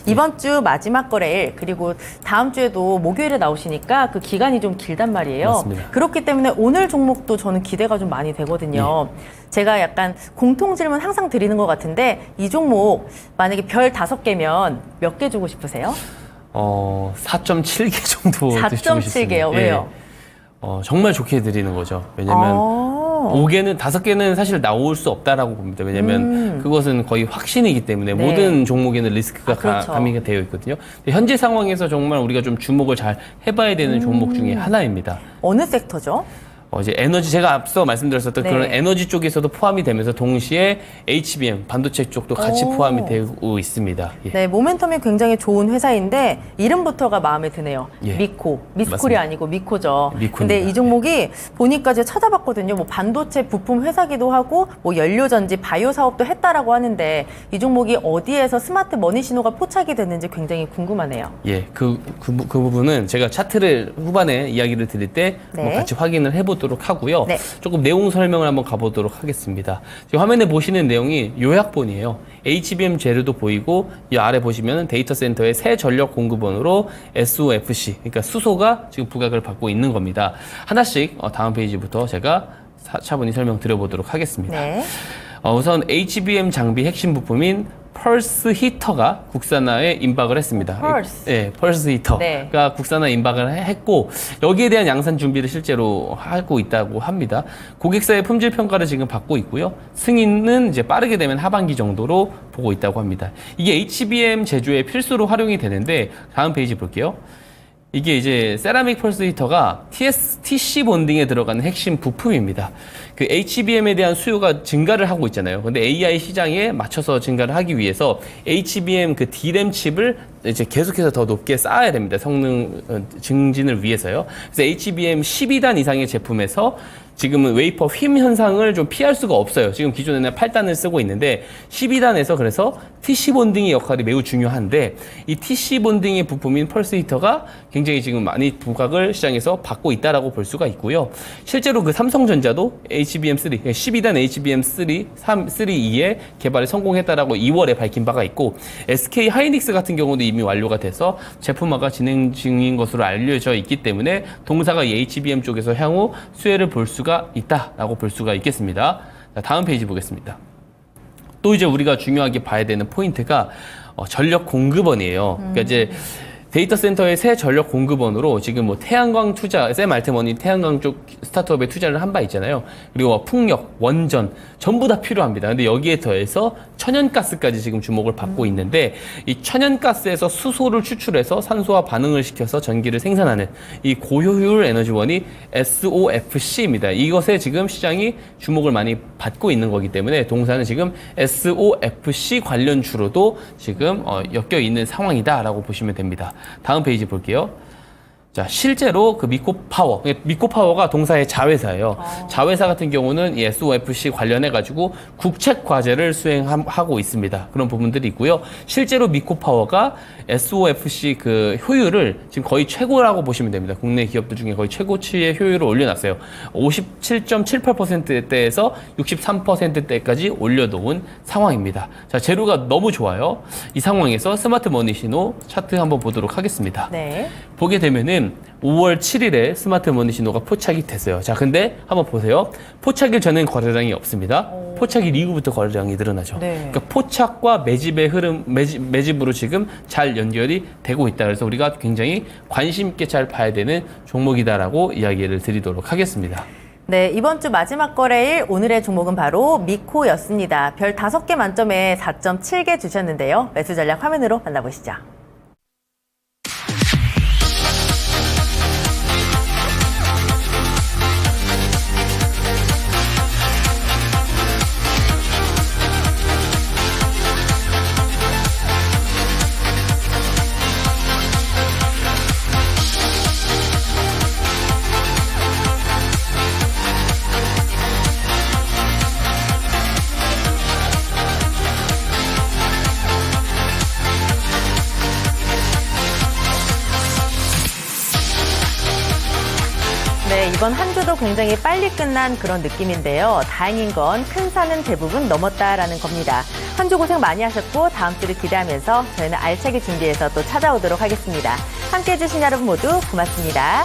Speaker 2: 이번 주 마지막 거래일, 그리고 다음 주에도 목요일에 나오시니까 그 기간이 좀 길단 말이에요.
Speaker 4: 맞습니다.
Speaker 2: 그렇기 때문에 오늘 종목도 저는 기대가 좀 많이 되거든요. 제가 약간 공통 질문 항상 드리는 것 같은데, 이 종목 만약에 별 5개면 몇 개 주고 싶으세요?
Speaker 4: 4.7개 정도 드시고
Speaker 2: 4.7개요. 왜요?
Speaker 4: 정말 좋게 드리는 거죠. 왜냐면 5개는 5개는 사실 나올 수 없다라고 봅니다. 왜냐면 그것은 거의 확신이기 때문에
Speaker 2: 네.
Speaker 4: 모든 종목에는 리스크가
Speaker 2: 그렇죠.
Speaker 4: 가미가 되어 있거든요. 근데 현재 상황에서 정말 우리가 좀 주목을 잘 해봐야 되는 종목 중에 하나입니다.
Speaker 2: 어느 섹터죠?
Speaker 4: 이제 에너지 제가 앞서 말씀드렸었던
Speaker 2: 네.
Speaker 4: 그런 에너지 쪽에서도 포함이 되면서 동시에 HBM 반도체 쪽도 같이 포함이 되고 있습니다. 예.
Speaker 2: 네, 모멘텀이 굉장히 좋은 회사인데 이름부터가 마음에 드네요.
Speaker 4: 예.
Speaker 2: 미코. 미스콜이
Speaker 4: 맞습니다.
Speaker 2: 아니고 미코죠.
Speaker 4: 미코입니다.
Speaker 2: 근데 이 종목이 보니까 제가 찾아봤거든요. 뭐 반도체 부품 회사기도 하고 뭐 연료전지 바이오 사업도 했다라고 하는데 이 종목이 어디에서 스마트 머니 신호가 포착이 됐는지 굉장히 궁금하네요.
Speaker 4: 예, 그 부분은 제가 차트를 후반에 이야기를 드릴 때
Speaker 2: 네.
Speaker 4: 한번 같이 확인을 해보도록 하고요.
Speaker 2: 네.
Speaker 4: 조금 내용 설명을 한번 가보도록 하겠습니다. 지금 화면에 보시는 내용이 요약본이에요. HBM 재료도 보이고 이 아래 보시면 데이터 센터의 새 전력 공급원으로 SOFC, 그러니까 수소가 지금 부각을 받고 있는 겁니다. 하나씩 다음 페이지부터 제가 차분히 설명드려보도록 하겠습니다.
Speaker 2: 네.
Speaker 4: 우선 HBM 장비 핵심 부품인 펄스 히터가 국산화에 임박을 했습니다.
Speaker 2: 펄스.
Speaker 4: 네, 펄스 히터가
Speaker 2: 네.
Speaker 4: 국산화 임박을 했고 여기에 대한 양산 준비를 실제로 하고 있다고 합니다. 고객사의 품질 평가를 지금 받고 있고요. 승인은 이제 빠르게 되면 하반기 정도로 보고 있다고 합니다. 이게 HBM 제조에 필수로 활용이 되는데 다음 페이지 볼게요. 이게 이제 세라믹 펄스 히터가 TC 본딩에 들어가는 핵심 부품입니다. 그 HBM에 대한 수요가 증가를 하고 있잖아요. 근데 AI 시장에 맞춰서 증가를 하기 위해서 HBM 그 D램 칩을 이제 계속해서 더 높게 쌓아야 됩니다. 성능 증진을 위해서요. 그래서 HBM 12단 이상의 제품에서 지금은 웨이퍼 휨 현상을 좀 피할 수가 없어요. 지금 기존에는 8단을 쓰고 있는데 12단에서 그래서 TC 본딩의 역할이 매우 중요한데 이 TC 본딩의 부품인 펄스 히터가 굉장히 지금 많이 부각을 시장에서 받고 있다라고 볼 수가 있고요. 실제로 그 삼성전자도 HBM3, 12단 HBM3, 3.2에 개발에 성공했다라고 2월에 밝힌 바가 있고 SK 하이닉스 같은 경우도 이미 완료가 돼서 제품화가 진행 중인 것으로 알려져 있기 때문에 동사가 이 HBM 쪽에서 향후 수혜를 볼 수가 있다라고 볼 수가 있겠습니다. 자, 다음 페이지 보겠습니다. 또 이제 우리가 중요하게 봐야 되는 포인트가 전력 공급원이에요. 그러니까 이제 데이터 센터의 새 전력 공급원으로 지금 뭐 태양광 투자, 샘 알트먼이 태양광 쪽 스타트업에 투자를 한 바 있잖아요. 그리고 풍력, 원전 전부 다 필요합니다. 근데 여기에 더해서 천연가스까지 지금 주목을 받고 있는데 이 천연가스에서 수소를 추출해서 산소와 반응을 시켜서 전기를 생산하는 이 고효율 에너지원이 SOFC입니다. 이것에 지금 시장이 주목을 많이 받고 있는 거기 때문에 동사는 지금 SOFC 관련주로도 지금 엮여 있는 상황이다라고 보시면 됩니다. 다음 페이지 볼게요. 자, 실제로 그 미코파워가 동사의 자회사예요. 자회사 같은 경우는 이 SOFC 관련해가지고 국책 과제를 수행하고 있습니다. 그런 부분들이 있고요. 실제로 미코파워가 SOFC 그 효율을 지금 거의 최고라고 보시면 됩니다. 국내 기업들 중에 거의 최고치의 효율을 올려놨어요. 57.78%대에서 63%대까지 올려놓은 상황입니다. 자, 재료가 너무 좋아요. 이 상황에서 스마트 머니 신호 차트 한번 보도록 하겠습니다.
Speaker 2: 네.
Speaker 4: 보게 되면은 5월 7일에 스마트 머니 신호가 포착이 됐어요. 자, 근데 한번 보세요. 포착일 전엔 거래량이 없습니다. 포착일 이후부터 거래량이 늘어나죠.
Speaker 2: 네.
Speaker 4: 그러니까 포착과 매집의 흐름, 매집으로 지금 잘 연결이 되고 있다. 그래서 우리가 굉장히 관심 있게 잘 봐야 되는 종목이다라고 이야기를 드리도록 하겠습니다.
Speaker 2: 네, 이번 주 마지막 거래일 오늘의 종목은 바로 미코였습니다. 별 5개 만점에 4.7개 주셨는데요. 매수 전략 화면으로 만나보시죠. 네, 이번 한 주도 굉장히 빨리 끝난 그런 느낌인데요. 다행인 건 큰 산은 대부분 넘었다라는 겁니다. 한 주 고생 많이 하셨고 다음 주를 기대하면서 저희는 알차게 준비해서 또 찾아오도록 하겠습니다. 함께해 주신 여러분 모두 고맙습니다.